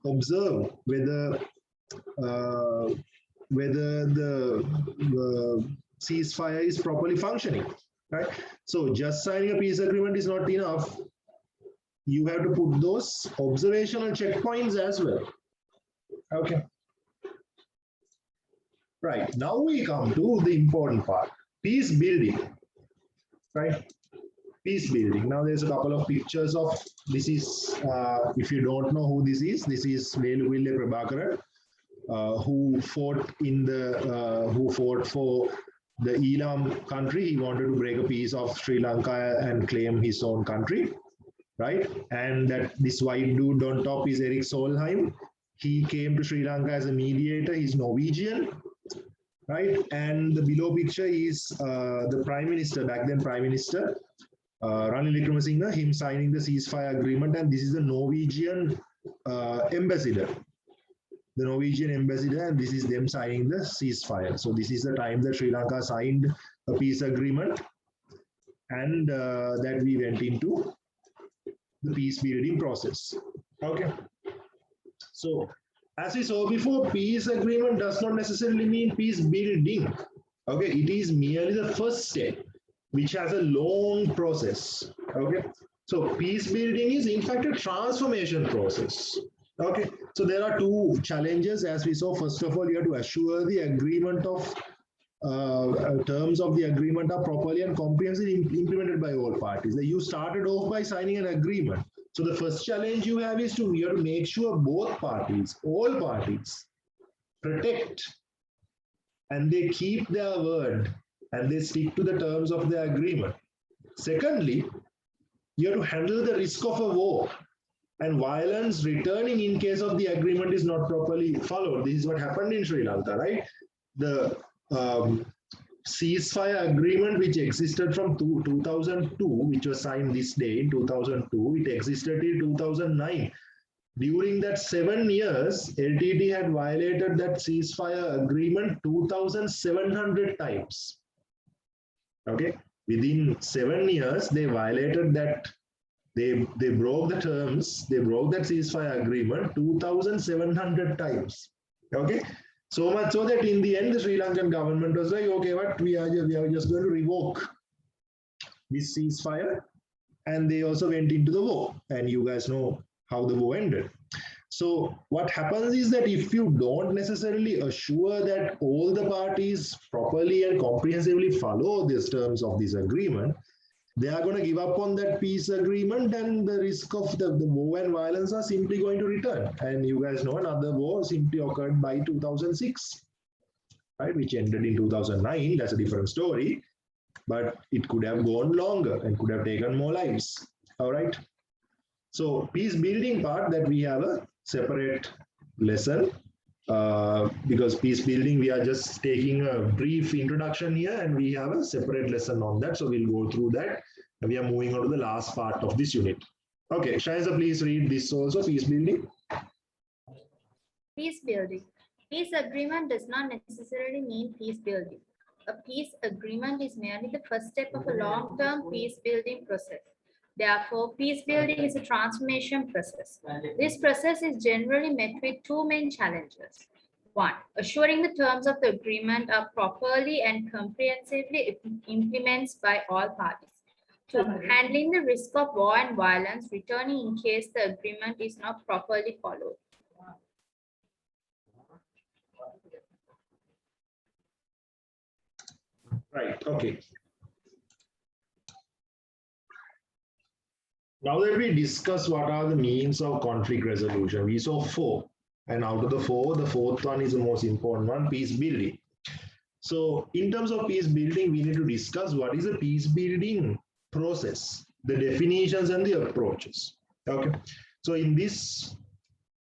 observe whether the ceasefire is properly functioning, right? So just signing a peace agreement is not enough. You have to put those observational checkpoints as well. Okay. Right, now we come to the important part, peace building, right? Peace building. Now there's a couple of pictures of, this is, if you don't know who this is Veluville Prabhakaran, who fought for the Elam country. He wanted to break a piece of Sri Lanka and claim his own country, right? And that this white dude on top is Erik Solheim. He came to Sri Lanka as a mediator. He's Norwegian, right? And the below picture is the Prime Minister, back then Prime Minister, Ranil Wickremesinghe, him signing the ceasefire agreement. And this is the Norwegian ambassador. The Norwegian ambassador, and this is them signing the ceasefire. So this is the time that Sri Lanka signed a peace agreement, and that we went into the peace building process. Okay. So as we saw before, peace agreement does not necessarily mean peace building. Okay, it is merely the first step, which has a long process. Okay, so peace building is in fact a transformation process. Okay, so there are two challenges as we saw. First of all, you have to assure the agreement of terms of the agreement are properly and comprehensively implemented by all parties. You started off by signing an agreement. So the first challenge you have is you have to make sure both parties, all parties, protect and they keep their word and they stick to the terms of the agreement. Secondly, you have to handle the risk of a war and violence returning in case of the agreement is not properly followed. This is what happened in Sri Lanka, right? The ceasefire agreement which existed from 2002, which was signed this day in 2002, it existed in 2009. During that 7 years, LTT had violated that ceasefire agreement 2,700 times. Okay, within 7 years, they violated that They broke the terms, they broke that ceasefire agreement 2,700 times. Okay, so much so that in the end the Sri Lankan government was like, okay, what we are just going to revoke this ceasefire, and they also went into the war, and you guys know how the war ended. So what happens is that if you don't necessarily assure that all the parties properly and comprehensively follow these terms of this agreement, they are going to give up on that peace agreement, and the risk of the war and violence are simply going to return. And you guys know another war simply occurred by 2006, right, which ended in 2009. That's a different story, but it could have gone longer and could have taken more lives. All right. So peace building part, that we have a separate lesson, because peace building, we are just taking a brief introduction here, and we have a separate lesson on that. So we'll go through that. And we are moving on to the last part of this unit. Okay, Shaiza, please read this also, peace building. Peace building. Peace agreement does not necessarily mean peace building. A peace agreement is merely the first step of a long-term peace building process. Therefore, peace building is a transformation process. This process is generally met with two main challenges. One, assuring the terms of the agreement are properly and comprehensively implemented by all parties. Two, handling the risk of war and violence returning in case the agreement is not properly followed. Right, okay. Now that we discuss what are the means of conflict resolution, we saw 4. And out of the 4, the 4th one is the most important one, peace building. So in terms of peace building, we need to discuss what is a peace building process, the definitions and the approaches. Okay. So in this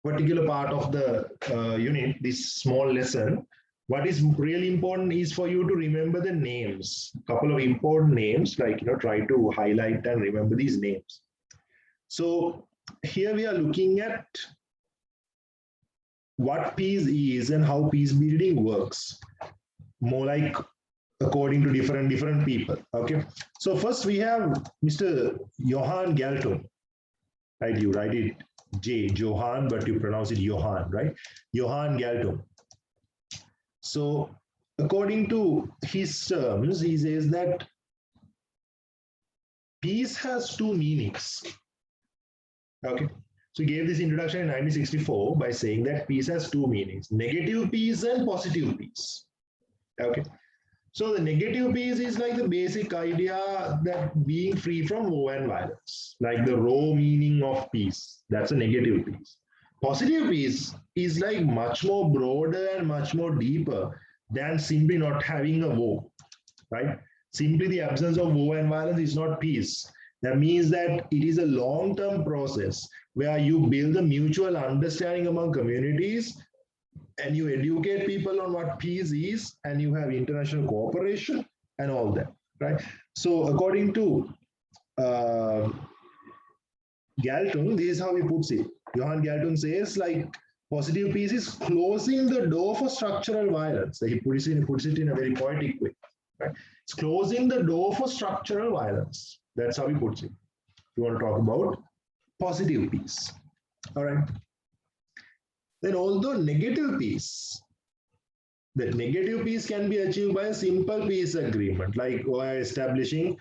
particular part of the unit, this small lesson, what is really important is for you to remember the names, a couple of important names, like, try to highlight and remember these names. So here we are looking at what peace is and how peace building works, more like according to different people. Okay, so first we have Mr. Johan Galtung, right? You write it J, Johan, but you pronounce it Johan, right? Johan Galtung. So according to his terms, he says that peace has 2 meanings. Okay, so he gave this introduction in 1964 by saying that peace has 2 meanings, negative peace and positive peace. Okay, so the negative peace is like the basic idea that being free from war and violence, like the raw meaning of peace. That's a negative peace. Positive peace is like much more broader and much more deeper than simply not having a war, right? Simply the absence of war and violence is not peace. That means that it is a long-term process where you build a mutual understanding among communities, and you educate people on what peace is, and you have international cooperation and all that, right? So according to Galtung, this is how he puts it. Johan Galtung says, like, positive peace is closing the door for structural violence. He puts it in a very poetic way, right? It's closing the door for structural violence. That's how he puts it. If you want to talk about positive peace, all right? Then although negative peace, the negative peace can be achieved by a simple peace agreement, like by establishing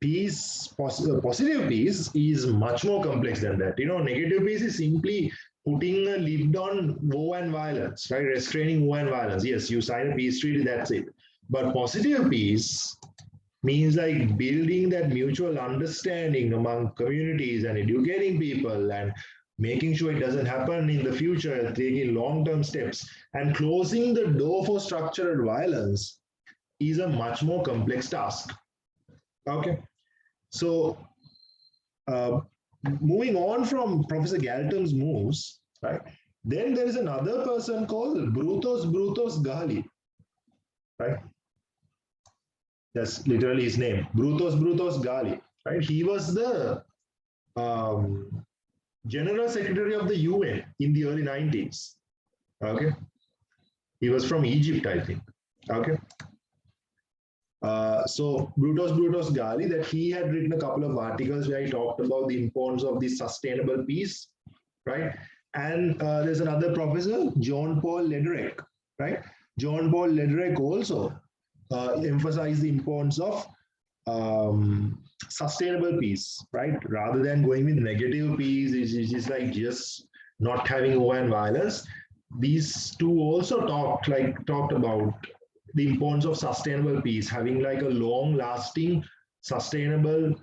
peace. Positive peace is much more complex than that. Negative peace is simply putting a lid on war and violence, right? Restraining war and violence. Yes, you sign a peace treaty, that's it. But positive peace means like building that mutual understanding among communities and educating people and making sure it doesn't happen in the future, taking long-term steps, and closing the door for structural violence is a much more complex task. Okay, so moving on from Professor Galtung's moves, right? Then there is another person called Brutus Gali, right? That's literally his name, Brutus Gali, right? He was the General Secretary of the UN in the early 90s. Okay, he was from Egypt, I think. Okay, So Brutus Gali, that he had written a couple of articles where he talked about the importance of the sustainable peace, right? And there's another professor, John Paul Lederach, right? John Paul Lederach also emphasized the importance of sustainable peace, right? Rather than going with negative peace, it's just like just not having war and violence. These two also talked about the importance of sustainable peace, having like a long-lasting, sustainable,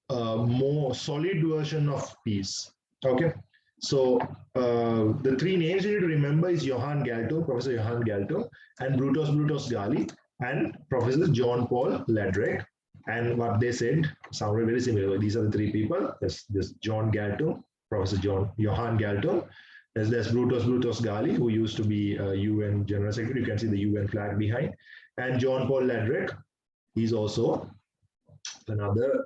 more solid version of peace. Okay, so the three names you need to remember is Johann Galtung, Professor Johann Galtung, and Brutus Gali, and Professor John Paul Lederach. And what they said sounded very similar. These are the three people. There's John Galtung, Professor Johann Galtung. There's Brutus Gali, who used to be UN General Secretary. You can see the UN flag behind. And John Paul Lederach, he's also another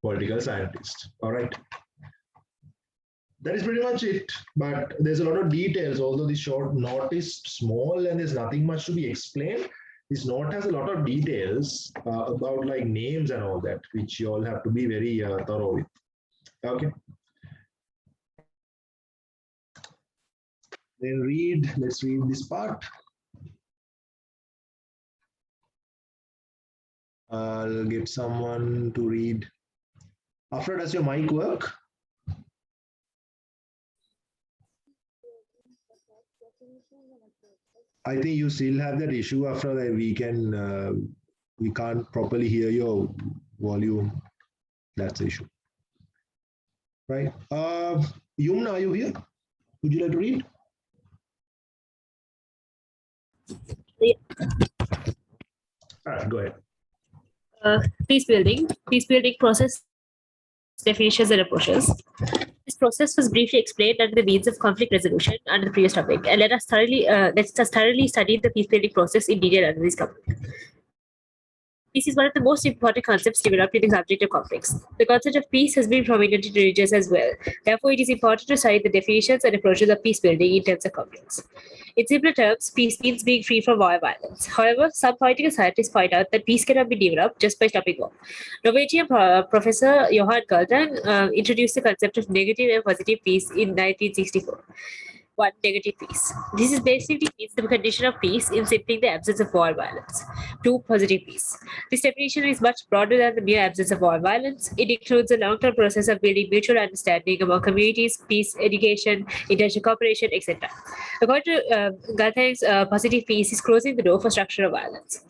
political scientist. All right. That is pretty much it. But there's a lot of details. Although the short note is small and there's nothing much to be explained, this note has a lot of details about like names and all that, which you all have to be very thorough with. Okay. Then let's read this part. I'll get someone to read. Afra, does your mic work? I think you still have that issue, Afra, that we can't properly hear your volume. That's the issue. Right. Yumna, are you here? Would you like to read? Yeah. All right, go ahead. Peace building process definitions and approaches. This process was briefly explained under the means of conflict resolution under the previous topic, and let's thoroughly study the peace building process in detail under this topic. Peace is one of the most important concepts developed in the subject of conflicts. The concept of peace has been prominent in religions as well. Therefore, it is important to study the definitions and approaches of peace building in terms of conflicts. In simpler terms, peace means being free from war and violence. However, some political scientists point out that peace cannot be developed just by stopping war. Norwegian Professor Johan Galtung introduced the concept of negative and positive peace in 1964. 1. Negative peace. This is basically means the condition of peace in simply the absence of war and violence. 2. Positive peace. This definition is much broader than the mere absence of war and violence. It includes a long-term process of building mutual understanding among communities, peace, education, international cooperation, etc. According to Galtung's positive peace is closing the door for structural violence.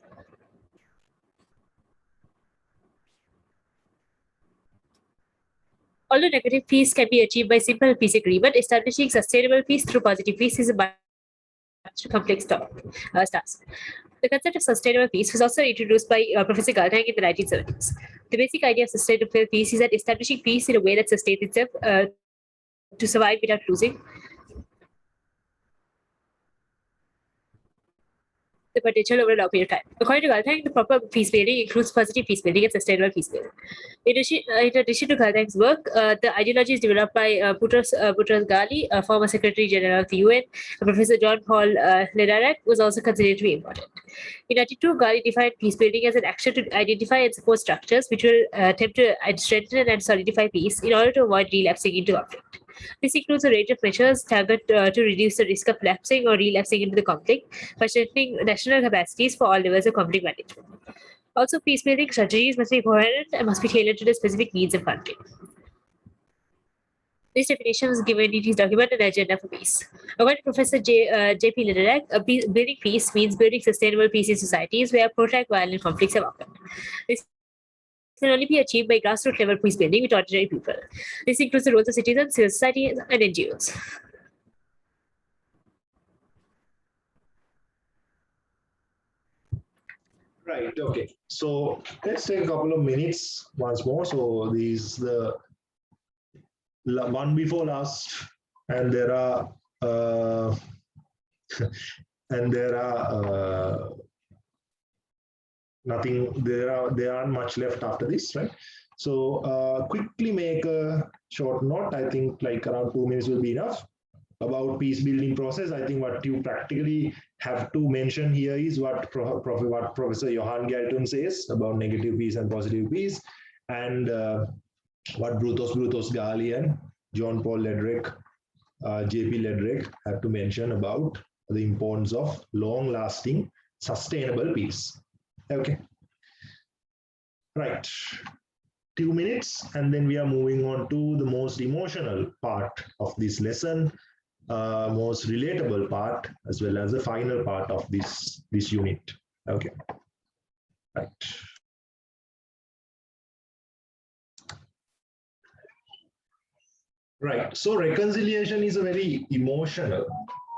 Although negative peace can be achieved by simple peace agreement, establishing sustainable peace through positive peace is a much complex task. The concept of sustainable peace was also introduced by Professor Galtung in the 1970s. The basic idea of sustainable peace is that establishing peace in a way that sustains itself to survive without losing the potential over a long period of time. According to Galtung, the proper peace building includes positive peace building and sustainable peace building. In addition to Galtung's work, the ideologies developed by Boutros Ghali, former Secretary General of the UN, and Professor John Paul Lederach was also considered to be important. In 1992, Ghali defined peace building as an action to identify and support structures which will attempt to strengthen and solidify peace in order to avoid relapsing into conflict. This includes a range of measures targeted to reduce the risk of lapsing or relapsing into the conflict by strengthening national capacities for all levels of conflict management. Also, peace-building strategies must be coherent and must be tailored to the specific needs of country. This definition was given in his document An Agenda for Peace. According to Professor J.P. Lederach, building peace means building sustainable peace in societies where protracted violent conflicts have occurred. This can only be achieved by grassroots level peace building with ordinary people. This includes the roles of citizens, civil society, and NGOs. Right. Okay. So let's take a couple of minutes once more. So these the one before last, and there are nothing. There aren't much left after this, right? So quickly make a short note. I think like around 2 minutes will be enough. about peace building process, I think what you practically have to mention here is what Professor Johan Galton says about negative peace and positive peace, and what Brutus Gali and John Paul Ledrek, JP Ledrek have to mention about the importance of long-lasting, sustainable peace. Okay. Right. 2 minutes, and then we are moving on to the most emotional part of this lesson, most relatable part, as well as the final part of this unit. Okay. Right. Right. So reconciliation is a very emotional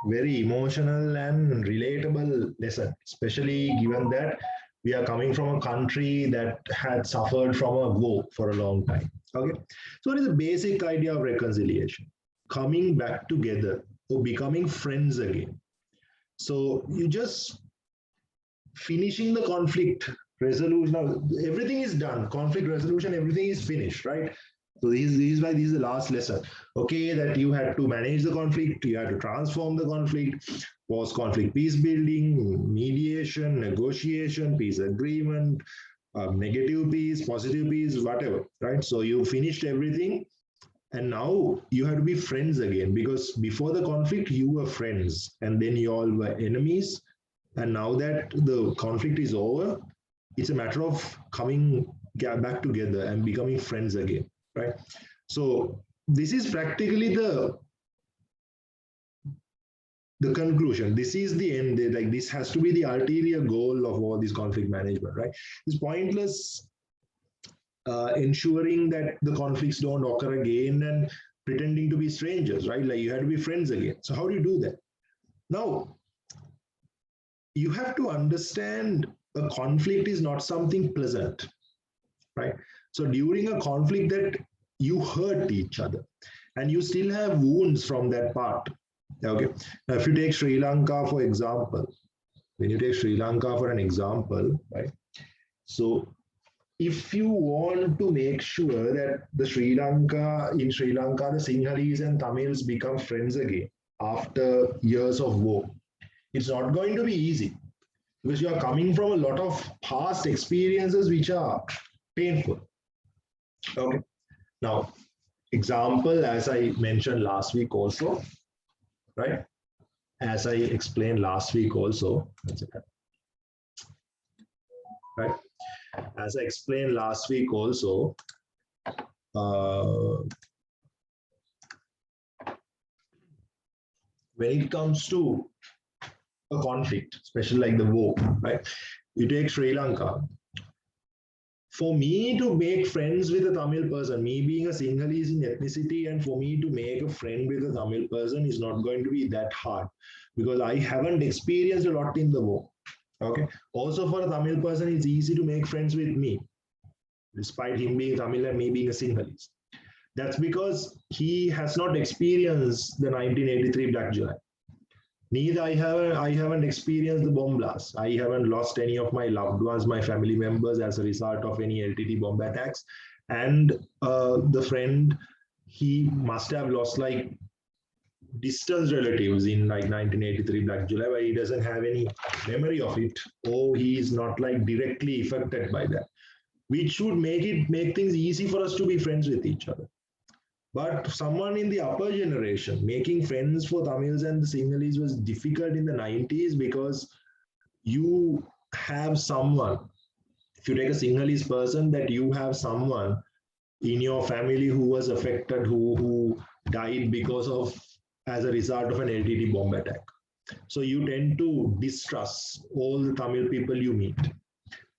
and relatable lesson, especially given that we are coming from a country that had suffered from a war for a long time. Okay. So what is the basic idea of reconciliation? Coming back together or becoming friends again. So you just finishing the conflict resolution. Now, everything is done. Conflict resolution, everything is finished, right? So this is why this is the last lesson. Okay, that you had to manage the conflict, you had to transform the conflict, post-conflict peace building, mediation, negotiation, peace agreement, negative peace, positive peace, whatever, right? So you finished everything, and now you have to be friends again, because before the conflict you were friends, and then you all were enemies, and now that the conflict is over, it's a matter of coming back together and becoming friends again. Right. So this is practically the conclusion. This is the end. Like, this has to be the ulterior goal of all this conflict management, right? It's pointless ensuring that the conflicts don't occur again and pretending to be strangers, right? Like, you have to be friends again. So how do you do that? Now, you have to understand a conflict is not something pleasant, right? So during a conflict that you hurt each other and you still have wounds from that part. Okay. Now, if you take Sri Lanka, for example, when you take Sri Lanka for an example, right? So if you want to make sure that in Sri Lanka, the Sinhalese and Tamils become friends again after years of war, it's not going to be easy, because you are coming from a lot of past experiences which are painful. Okay. Now, example, as I mentioned last week also, right? As I explained last week also, right? As I explained last week also, when it comes to a conflict, especially like the war, right? You take Sri Lanka. For me to make friends with a Tamil person, me being a Sinhalese in ethnicity, and for me to make a friend with a Tamil person is not going to be that hard, because I haven't experienced a lot in the war. Okay. Also, for a Tamil person, it's easy to make friends with me, despite him being Tamil and me being a Sinhalese. That's because he has not experienced the 1983 Black July. Neither I haven't experienced the bomb blast. I haven't lost any of my loved ones, my family members, as a result of any LTT bomb attacks. And the friend, he must have lost like distant relatives in like 1983 Black July, but he doesn't have any memory of it, or he is not like directly affected by that, which would make things easy for us to be friends with each other. But someone in the upper generation, making friends for Tamils and the Sinhalese was difficult in the 90s, because you have someone, if you take a Sinhalese person, that you have someone in your family who was affected, who died as a result of an LTT bomb attack. So you tend to distrust all the Tamil people you meet.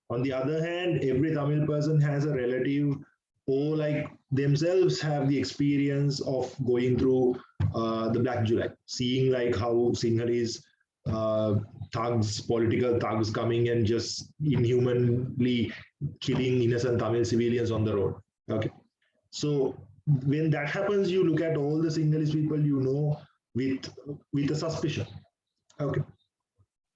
On the other hand, every Tamil person has a relative, or like themselves have the experience of going through the Black July, seeing like how Sinhalese thugs, political thugs coming and just inhumanly killing innocent Tamil civilians on the road. Okay. So when that happens, you look at all the Sinhalese people you know with a suspicion. Okay.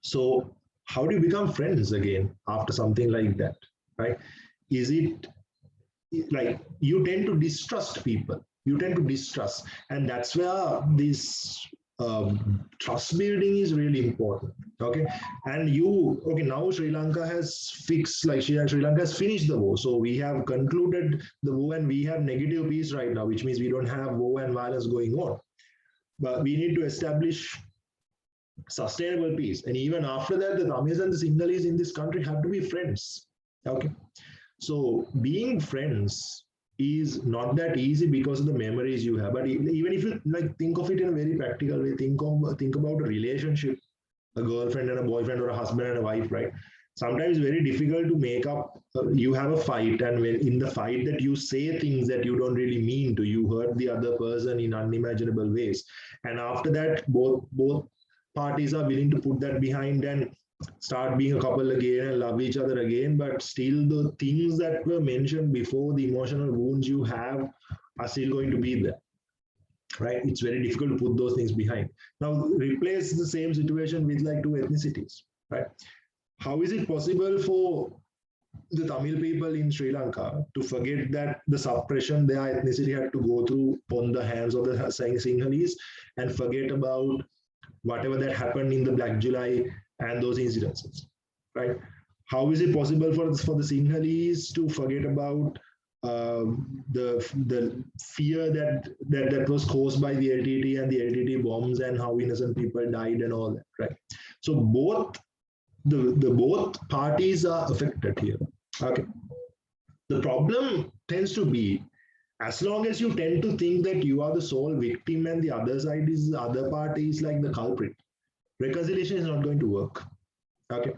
So how do you become friends again after something like that, right? Is it like you tend to distrust people? you tend to distrust. And that's where this trust building is really important. Okay. And now Sri Lanka has fixed, like Sri Lanka has finished the war. So we have concluded the war and we have negative peace right now, which means we don't have war and violence going on. But we need to establish sustainable peace. And even after that, the Tamils and the Sinhalese in this country have to be friends. Okay. So being friends is not that easy because of the memories you have. But even if you like think of it in a very practical way, think about a relationship, a girlfriend and a boyfriend, or a husband and a wife, right? Sometimes it's very difficult to make up. You have a fight, and when in the fight that you say things that you don't really mean to, you hurt the other person in unimaginable ways. And after that, both parties are willing to put that behind and start being a couple again and love each other again, but still the things that were mentioned before, the emotional wounds you have, are still going to be there, right? It's very difficult to put those things behind. Now replace the same situation with like two ethnicities, right? How is it possible for the Tamil people in Sri Lanka to forget that the suppression their ethnicity had to go through on the hands of the Sinhalese, and forget about whatever that happened in the Black July and those incidences, right? How is it possible for the Sinhalese to forget about the fear that was caused by the LTT and the LTT bombs and how innocent people died and all that, right? So both both parties are affected here. Okay. The problem tends to be, as long as you tend to think that you are the sole victim and the other side is the other party is like the culprit, reconciliation is not going to work. Okay.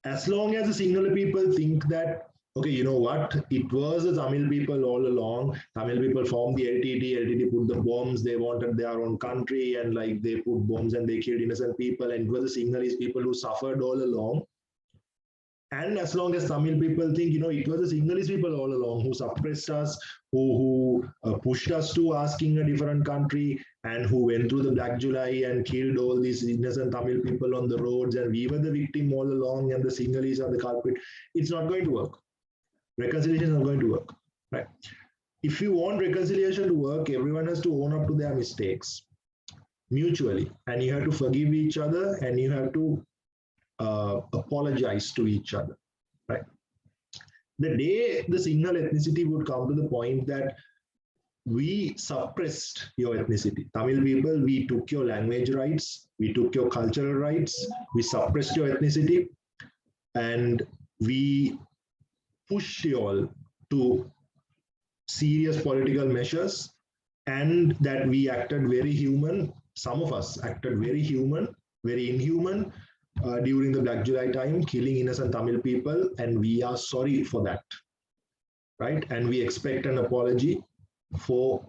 As long as the Sinhala people think that, okay, you know what, it was the Tamil people all along. Tamil people formed the LTT put the bombs, they wanted their own country, and like they put bombs and they killed innocent people, and it was the Sinhalese people who suffered all along. And as long as Tamil people think, it was the Sinhalese people all along who suppressed us, who pushed us to asking a different country, and who went through the Black July and killed all these innocent Tamil people on the roads, and we were the victim all along, and the Sinhalese are the culprit, it's not going to work. Reconciliation is not going to work, right? If you want reconciliation to work, everyone has to own up to their mistakes mutually, and you have to forgive each other, and you have to apologize to each other, right? The day the Sinhala ethnicity would come to the point that we suppressed your ethnicity, Tamil people, we took your language rights, we took your cultural rights, we suppressed your ethnicity, and we pushed you all to serious political measures, and that we acted very human. Some of us acted very human, very inhuman during the Black July time, killing innocent Tamil people, and we are sorry for that, right? And we expect an apology for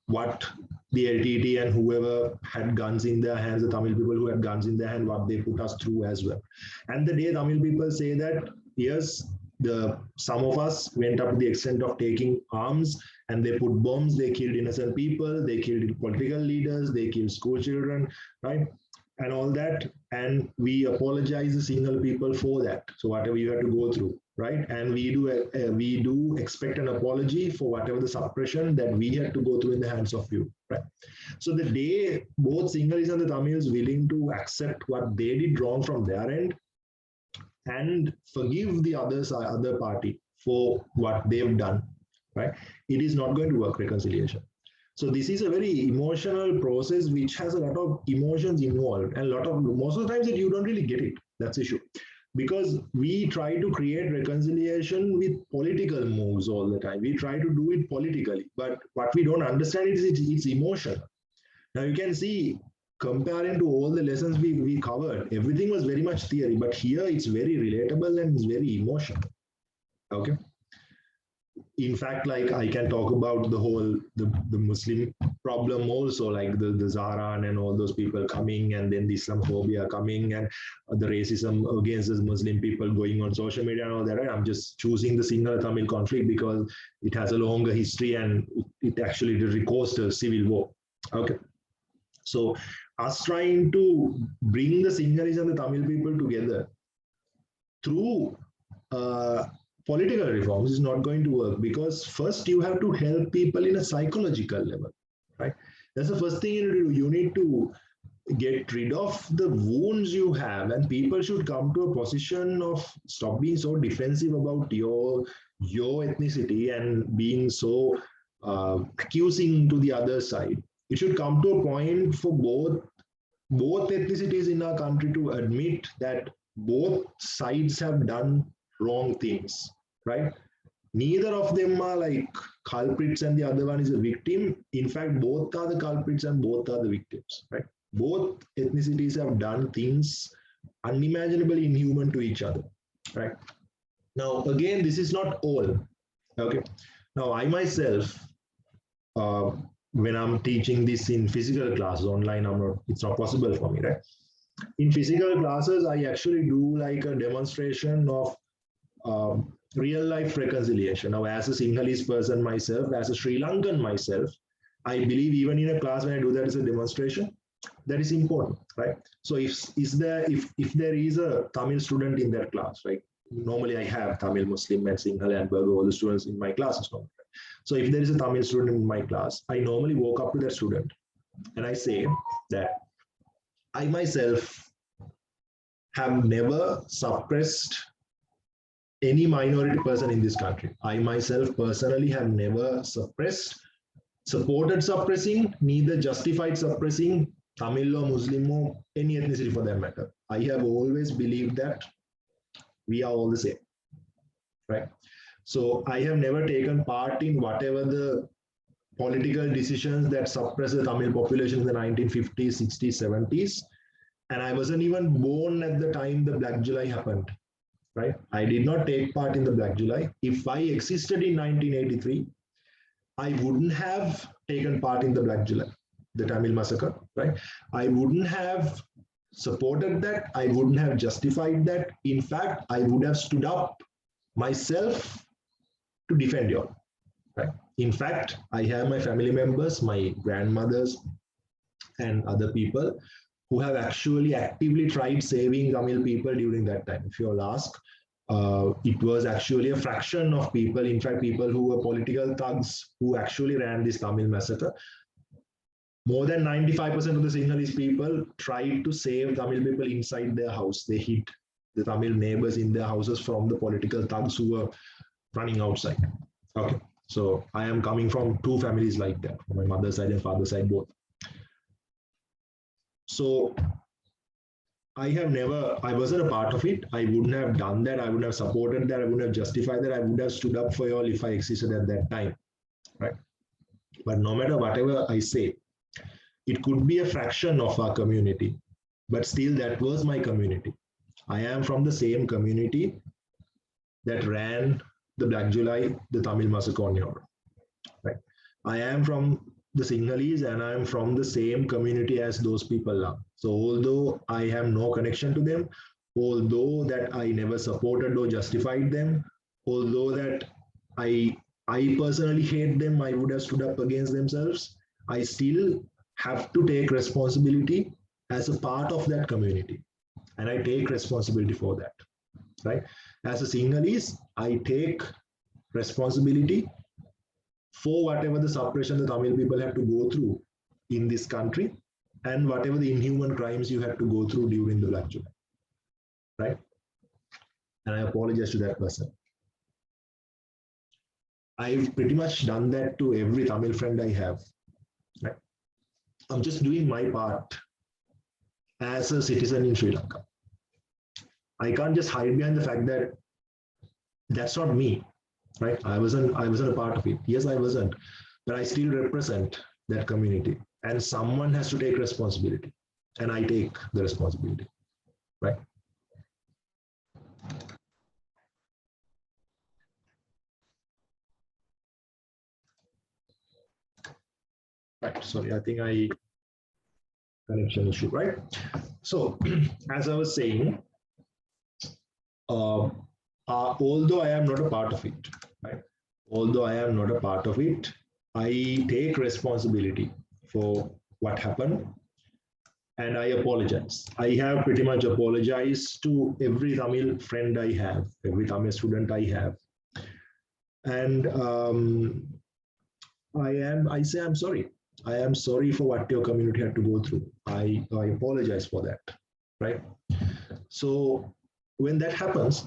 what the LTT and whoever had guns in their hands, the Tamil people who had guns in their hand, what they put us through as well. And the day Tamil people say that, yes, some of us went up to the extent of taking arms and they put bombs, they killed innocent people, they killed political leaders, they killed school children, right? And all that, and we apologize the Sinhala people for that. So whatever you have to go through, right? And we do expect an apology for whatever the suppression that we had to go through in the hands of you, right? So the day both Sinhalese and the Tamils willing to accept what they did wrong from their end and forgive the other party for what they've done, right? It is not going to work, reconciliation. So this is a very emotional process which has a lot of emotions involved, and most of the times that you don't really get it. That's the issue. Because we try to create reconciliation with political moves all the time. We try to do it politically, but what we don't understand is it's emotional. Now you can see, comparing to all the lessons we covered, everything was very much theory, but here it's very relatable and it's very emotional. Okay. In fact, like I can talk about the Muslim problem also, like the Zaran and all those people coming, and then the Islamophobia coming, and the racism against the Muslim people going on social media and all that. Right? I'm just choosing the Sinhala Tamil conflict because it has a longer history and it actually caused a civil war. Okay. So us trying to bring the Sinhalese and the Tamil people together through political reforms is not going to work, because first you have to help people in a psychological level, right? That's the first thing you need to do. You need to get rid of the wounds you have, and people should come to a position of stop being so defensive about your ethnicity and being so accusing to the other side. It should come to a point for both ethnicities in our country to admit that both sides have done wrong things, right? Neither of them are like culprits and the other one is a victim. In fact, both are the culprits and both are the victims, right? Both ethnicities have done things unimaginably inhuman to each other, right? Now, again, this is not all, okay? Now, I myself, when I'm teaching this in physical classes, online, it's not possible for me, right? In physical classes, I actually do like a demonstration of real life reconciliation. Now, as a Sinhalese person myself, as a Sri Lankan myself, I believe even in a class when I do that as a demonstration, that is important, right? So if there is a Tamil student in that class, right? Normally I have Tamil, Muslim, and Sinhala and Burgo, all the students in my classes. So if there is a Tamil student in my class, I normally walk up to that student and I say that I myself have never suppressed any minority person in this country. I myself personally have never supported suppressing, neither justified suppressing Tamil or Muslim or any ethnicity for that matter. I have always believed that we are all the same, right? So I have never taken part in whatever the political decisions that suppressed the Tamil population in the 1950s, 60s, 70s. And I wasn't even born at the time the Black July happened, right? I did not take part in the Black July. If I existed in 1983, I wouldn't have taken part in the Black July, the Tamil massacre, right? I wouldn't have supported that. I wouldn't have justified that. In fact, I would have stood up myself to defend you all, right? In fact, I have my family members, my grandmothers, and other people who have actually actively tried saving Tamil people during that time. If you'll ask, it was actually a fraction of people, in fact, people who were political thugs who actually ran this Tamil massacre. More than 95% of the Sinhalese people tried to save Tamil people inside their house. They hid the Tamil neighbors in their houses from the political thugs who were running outside. Okay, so I am coming from two families like that, from my mother's side and father's side both. So I wasn't a part of it. I wouldn't have done that. I wouldn't have supported that. I wouldn't have justified that. I would have stood up for you all if I existed at that time, right? But no matter whatever I say, it could be a fraction of our community, but still that was my community. I am from the same community that ran the Black July, the Tamil massacre on Europe, right? I am from the Sinhalese and I am from the same community as those people are. So although I have no connection to them, although that I never supported or justified them, although that I personally hate them, I would have stood up against themselves, I still have to take responsibility as a part of that community. And I take responsibility for that, right? As a Sinhalese, I take responsibility for whatever the suppression the Tamil people had to go through in this country and whatever the inhuman crimes you had to go through during the Black July, right? And I apologize to that person. I've pretty much done that to every Tamil friend I have, right? I'm just doing my part as a citizen in Sri Lanka. I can't just hide behind the fact that that's not me, right? I wasn't a part of it. Yes, I wasn't, but I still represent that community, and someone has to take responsibility, and I take the responsibility, right? Right. Sorry, I think connection issue, right? So, as I was saying, although I am not a part of it, right? Although I am not a part of it, I take responsibility for what happened, and I apologize. I have pretty much apologized to every Tamil friend I have, every Tamil student I have, And I say I'm sorry. I am sorry for what your community had to go through. I apologize for that, right? So when that happens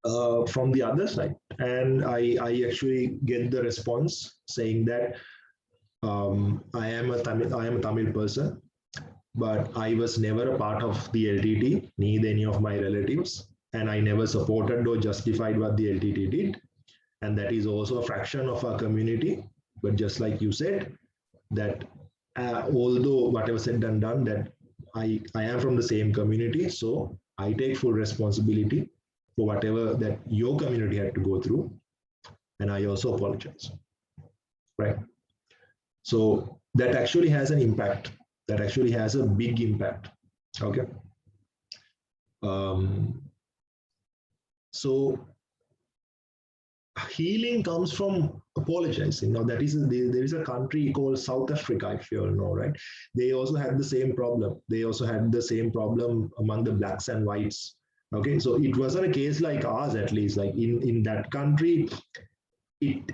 from the other side, and I actually get the response saying that I am a Tamil person, but I was never a part of the LTT, neither any of my relatives, and I never supported or justified what the LTT did. And that is also a fraction of our community. But just like you said, that although whatever said and done, that I am from the same community, so I take full responsibility for whatever that your community had to go through, and I also apologize, right? So that actually has an impact. That actually has a big impact. Okay. So healing comes from apologizing. Now there is a country called South Africa, if you all know, right? They also had the same problem. They also had the same problem among the blacks and whites. Okay, so it wasn't a case like ours, at least. Like in that country, it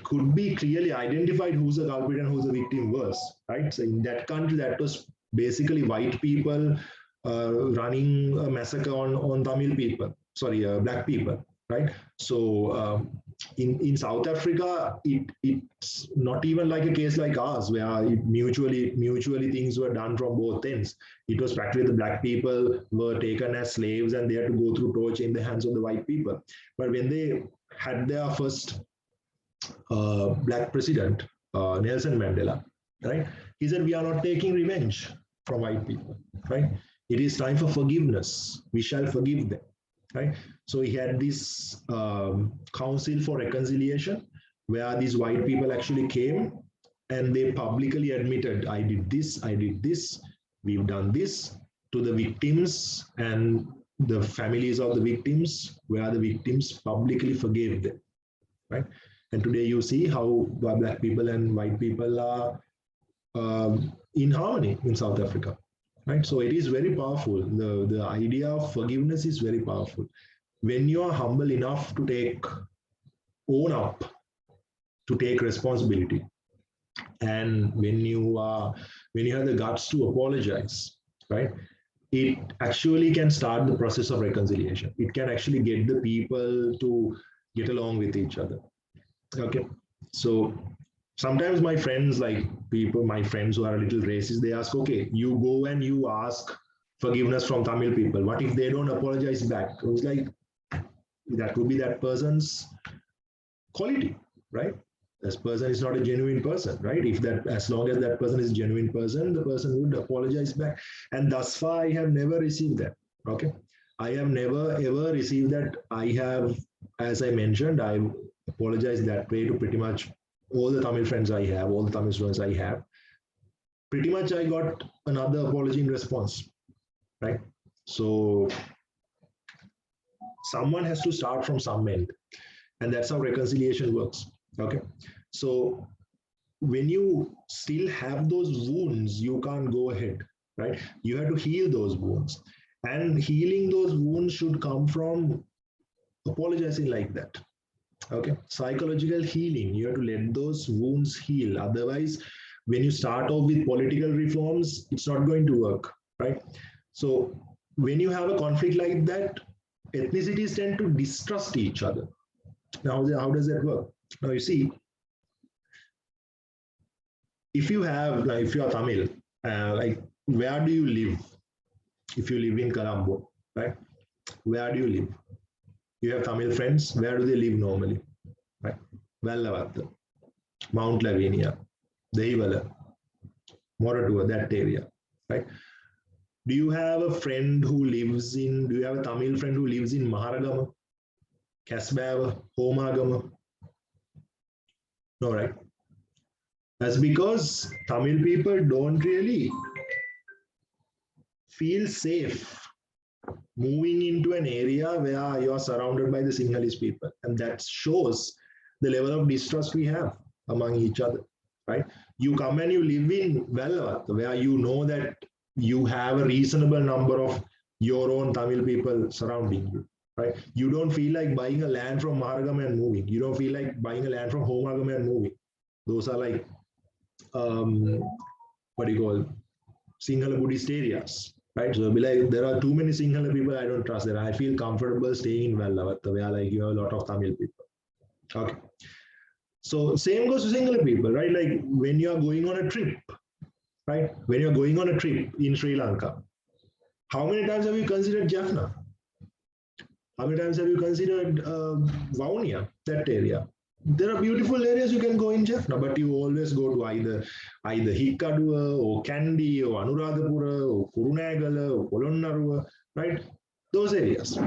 could be clearly identified who's the culprit and who's the victim was, right? So in that country, that was basically white people running a massacre on Tamil people, sorry, black people, right? So in South Africa, it's not even like a case like ours, where mutually things were done from both ends. It was practically the black people were taken as slaves and they had to go through torture in the hands of the white people. But when they had their first black president, Nelson Mandela, right? He said, we are not taking revenge from white people, right? It is time for forgiveness. We shall forgive them, right? So he had this council for reconciliation where these white people actually came and they publicly admitted, I did this, we've done this, to the victims and the families of the victims, where the victims publicly forgave them, right? And today you see how black people and white people are in harmony in South Africa, right? So it is very powerful. The idea of forgiveness is very powerful. When you are humble enough to own up, to take responsibility, and when you have the guts to apologize, right? It actually can start the process of reconciliation. It can actually get the people to get along with each other. Okay, so sometimes my friends who are a little racist, they ask, okay, you go and you ask forgiveness from Tamil people. What if they don't apologize back? It was like, that would be that person's quality, right? This person is not a genuine person, right? As long as that person is a genuine person, the person would apologize back. And thus far, I have never received that. Okay, I have never ever received that. I have, as I mentioned, I apologize that way to pretty much all the Tamil friends I have, all the Tamil students I have. Pretty much I got another apology in response, right? So someone has to start from some end, and that's how reconciliation works. Okay, so when you still have those wounds, you can't go ahead, right? You have to heal those wounds, and healing those wounds should come from apologizing like that. Okay, psychological healing, you have to let those wounds heal. Otherwise, when you start off with political reforms, it's not going to work, right? So when you have a conflict like that, ethnicities tend to distrust each other. Now, how does that work? Now, you see, if you are Tamil, like, where do you live? If you live in Colombo, right? Where do you live? You have Tamil friends. Where do they live normally? Right? Vellavath, Mount Lavinia, Dehivala, Moratua, that area, right? Do you have a Tamil friend who lives in Maharagama, Casbah, Homagama? No, right? That's because Tamil people don't really feel safe moving into an area where you're surrounded by the Sinhalese people. And that shows the level of distrust we have among each other, right? You come and you live in Vellavath, where you know that you have a reasonable number of your own Tamil people surrounding you, right? You don't feel like buying a land from Maharagama and moving. You don't feel like buying a land from Homagama and moving. Those are like, what do you call, Sinhala Buddhist areas, right? So be like, there are too many Sinhala people I don't trust there. I feel comfortable staying in Vellavatta, where like you have a lot of Tamil people. Okay. So same goes to Sinhala people, right? Like when you are going on a trip, right? When you're going on a trip in Sri Lanka, how many times have you considered Jaffna? How many times have you considered Vaunia, that area? There are beautiful areas you can go in Jaffna, but you always go to either Hikkaduwa or Kandy or Anuradhapura or Kurunegala or Polonnaruwa, right? Those areas.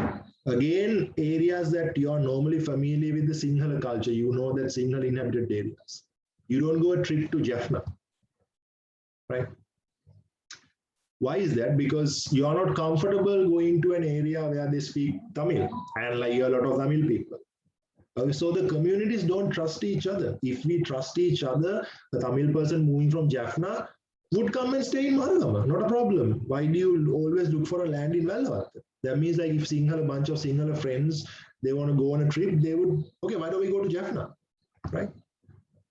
Again, areas that you are normally familiar with the Sinhala culture, you know that Sinhala inhabited areas. You don't go a trip to Jaffna, right? Why is that? Because you are not comfortable going to an area where they speak Tamil and like you have a lot of Tamil people. So the communities don't trust each other. If we trust each other, the Tamil person moving from Jaffna would come and stay in Maharagama, not a problem. Why do you always look for a land in Vellavatta? That means like if Sinhala, bunch of Sinhala friends, they want to go on a trip, they would, okay, why don't we go to Jaffna, right?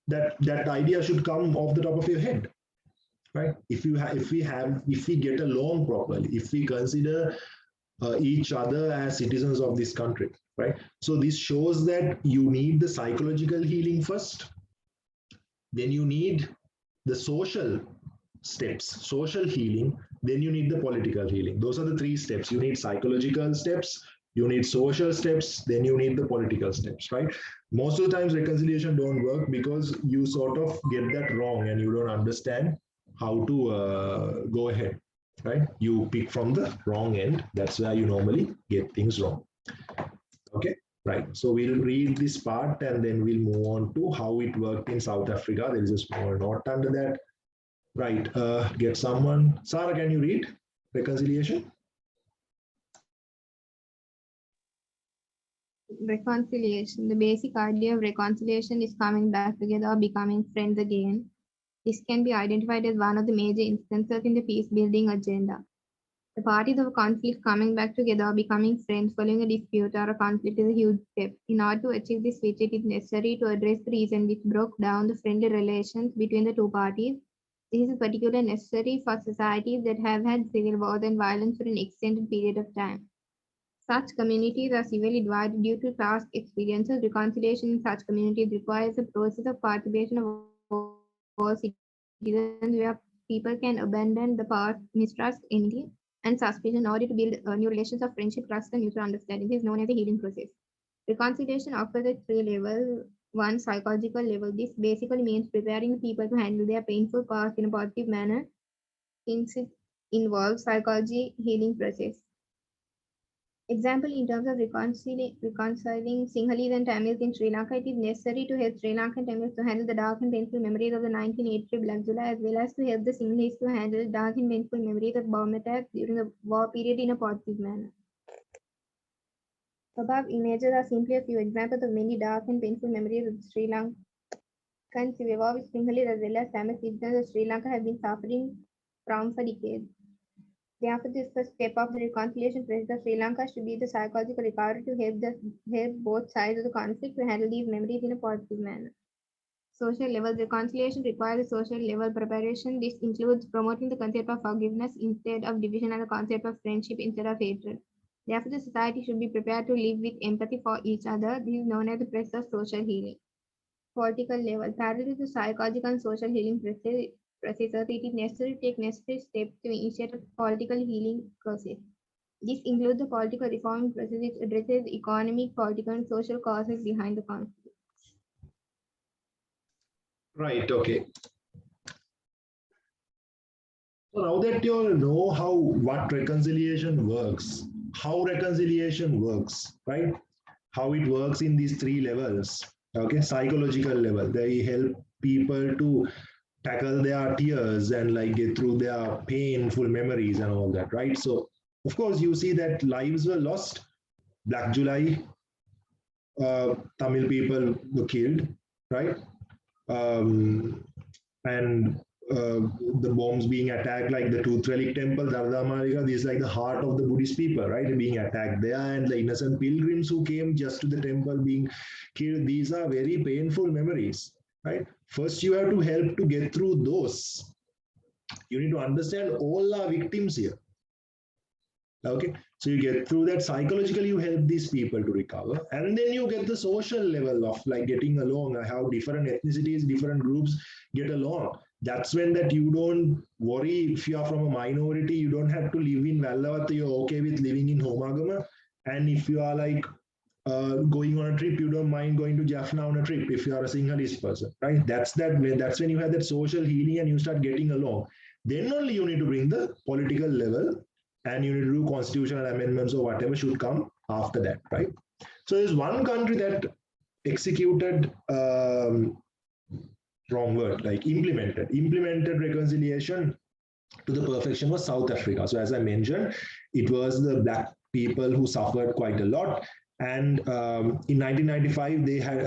That idea should come off the top of your head, right? If we get along properly, if we consider each other as citizens of this country, right? So this shows that you need the psychological healing first, then you need the social steps, social healing, then you need the political healing. Those are the three steps. You need psychological steps, you need social steps, then you need the political steps, right? Most of the times reconciliation don't work because you sort of get that wrong and you don't understand how to go ahead, right? You pick from the wrong end. That's where you normally get things wrong. Okay, right. So we'll read this part and then we'll move on to how it worked in South Africa. There is a small note under that. Right, get someone. Sarah, can you read reconciliation? Reconciliation. The basic idea of reconciliation is coming back together or becoming friends again. This can be identified as one of the major instances in the peace-building agenda. The parties of a conflict coming back together or becoming friends following a dispute or a conflict is a huge step. In order to achieve this feat, it is necessary to address the reason which broke down the friendly relations between the two parties. This is particularly necessary for societies that have had civil wars and violence for an extended period of time. Such communities are severely divided due to past experiences. Reconciliation in such communities requires a process of participation of all citizens where people can abandon the past mistrust, enmity, and suspicion in order to build new relations of friendship, trust, and mutual understanding. This is known as a healing process. Reconciliation occurs at three levels. One, psychological level. This basically means preparing people to handle their painful past in a positive manner, since it involves psychology healing process. Example, in terms of reconciling Sinhalese and Tamils in Sri Lanka, it is necessary to help Sri Lankan Tamils to handle the dark and painful memories of the 1983 Black July, as well as to help the Sinhalese to handle dark and painful memories of bomb attacks during the war period in a positive manner. Above images are simply a few examples of many dark and painful memories of Sri Lankan civil war, which Sinhalese as well as Tamil citizens of Sri Lanka have been suffering from for decades. Therefore, this first step of the reconciliation process of Sri Lanka should be the psychological recovery to help both sides of the conflict to handle these memories in a positive manner. Social level reconciliation requires a social level preparation. This includes promoting the concept of forgiveness instead of division and the concept of friendship instead of hatred. Therefore, the society should be prepared to live with empathy for each other. This is known as the process of social healing. Political level, parallel to the psychological and social healing processes, it is necessary to take necessary steps to initiate a political healing process. This includes the political reform process which addresses economic, political, and social causes behind the conflict. Right, okay. So now that you all know what reconciliation works, how reconciliation works, right? How it works in these three levels. Okay, psychological level. They help people to tackle their tears and like get through their painful memories and all that, right? So of course you see that lives were lost. Black July, Tamil people were killed, right? And the bombs being attacked, like the Tooth Relic Temple, Dardamariga, this is like the heart of the Buddhist people, right? Being attacked there, and the innocent pilgrims who came just to the temple being killed. These are very painful memories, right? First, you have to help to get through those. You need to understand all are victims here. Okay, so you get through that psychologically, you help these people to recover, and then you get the social level of like getting along, how different ethnicities, different groups get along. That's when that you don't worry if you are from a minority, you don't have to live in Vallavatta, you're okay with living in Homagama. And if you are like going on a trip, you don't mind going to Jaffna on a trip if you are a Sinhalese person, right? That's when you have that social healing and you start getting along. Then only you need to bring the political level, and you need to do constitutional amendments or whatever should come after that, right? So there's one country that executed, wrong word, like implemented reconciliation to the perfection was South Africa. So as I mentioned, it was the black people who suffered quite a lot. And in 1995, they had,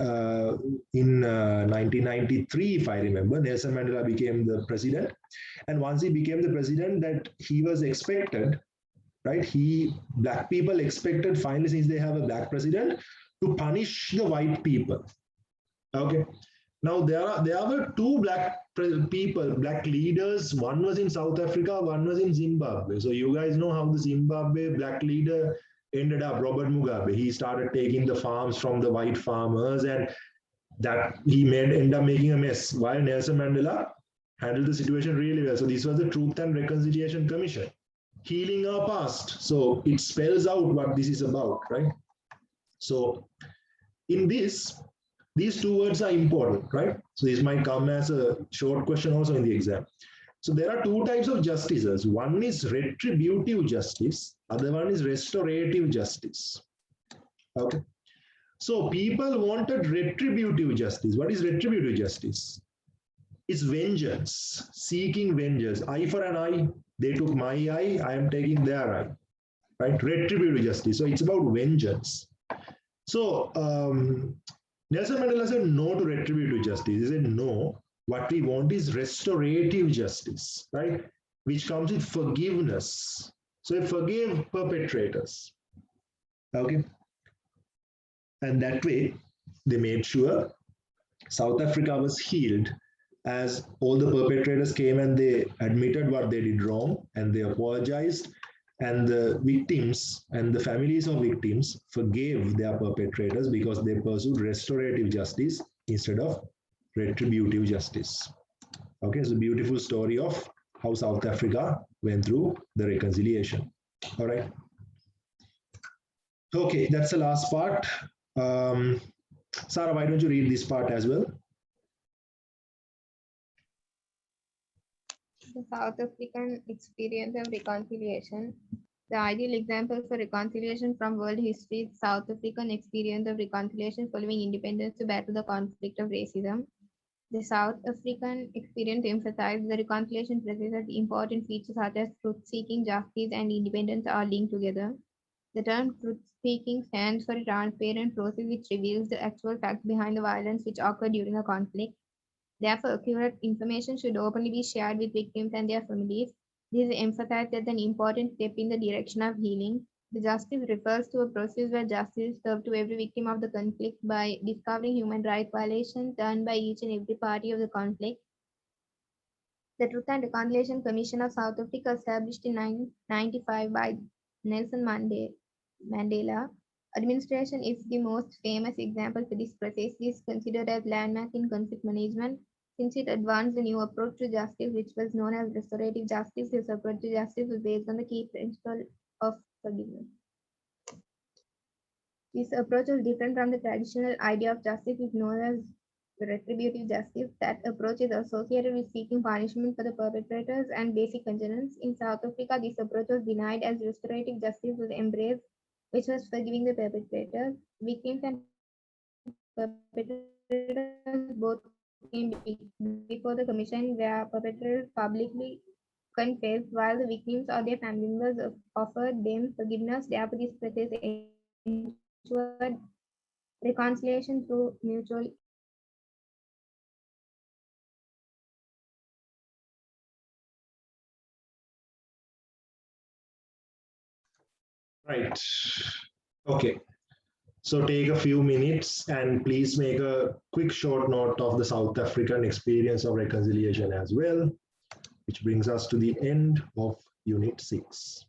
in 1993, if I remember, Nelson Mandela became the president. And once he became the president, that he was expected, right? Black people expected finally, since they have a black president, to punish the white people. Okay. Now there were two black people, black leaders. One was in South Africa, one was in Zimbabwe. So you guys know how the Zimbabwe black leader ended up, Robert Mugabe. He started taking the farms from the white farmers, and that he ended up making a mess. While Nelson Mandela handled the situation really well. So this was the Truth and Reconciliation Commission, healing our past. So it spells out what this is about, right? So in this, these two words are important, right? So this might come as a short question also in the exam. So there are two types of justices. One is retributive justice, other one is restorative justice. Okay. So people wanted retributive justice. What is retributive justice? It's vengeance, seeking vengeance. Eye for an eye. They took my eye, I am taking their eye. Right? Retributive justice. So it's about vengeance. So Nelson Mandela said no to retributive justice. He said no. What we want is restorative justice, right? Which comes with forgiveness. So he forgave perpetrators. Okay. And that way, they made sure South Africa was healed, as all the perpetrators came and they admitted what they did wrong and they apologized, and the victims and the families of victims forgave their perpetrators because they pursued restorative justice instead of retributive justice. Okay, it's a beautiful story of how South Africa went through the reconciliation. All right. Okay, that's the last part. Sarah, why don't you read this part as well? The South African experience of reconciliation. The ideal example for reconciliation from world history is South African experience of reconciliation following independence to battle the conflict of racism. The South African experience emphasized the reconciliation process as important features such as truth-seeking, justice, and independence are linked together. The term truth-seeking stands for a transparent process which reveals the actual facts behind the violence which occurred during a conflict. Therefore, accurate information should openly be shared with victims and their families. This is emphasized as an important step in the direction of healing. The justice refers to a process where justice is served to every victim of the conflict by discovering human rights violations done by each and every party of the conflict. The Truth and Reconciliation Commission of South Africa, established in 1995 by Nelson Mandela administration, is the most famous example for this process. It is considered as landmark in conflict management since it advanced a new approach to justice, which was known as restorative justice. This approach to justice was based on the key principle of forgiveness. This approach was different from the traditional idea of justice, which is known as retributive justice. That approach is associated with seeking punishment for the perpetrators and basic vengeance. In South Africa, this approach was denied as restorative justice was embraced, which was forgiving the perpetrators. Victims and perpetrators both came before the commission, where perpetrators publicly confessed while the victims or their family members offered them forgiveness. Therefore, this process ensured reconciliation through mutual Right. Okay. So take a few minutes and please make a quick short note of the South African experience of reconciliation as well, which brings us to the end of Unit 6.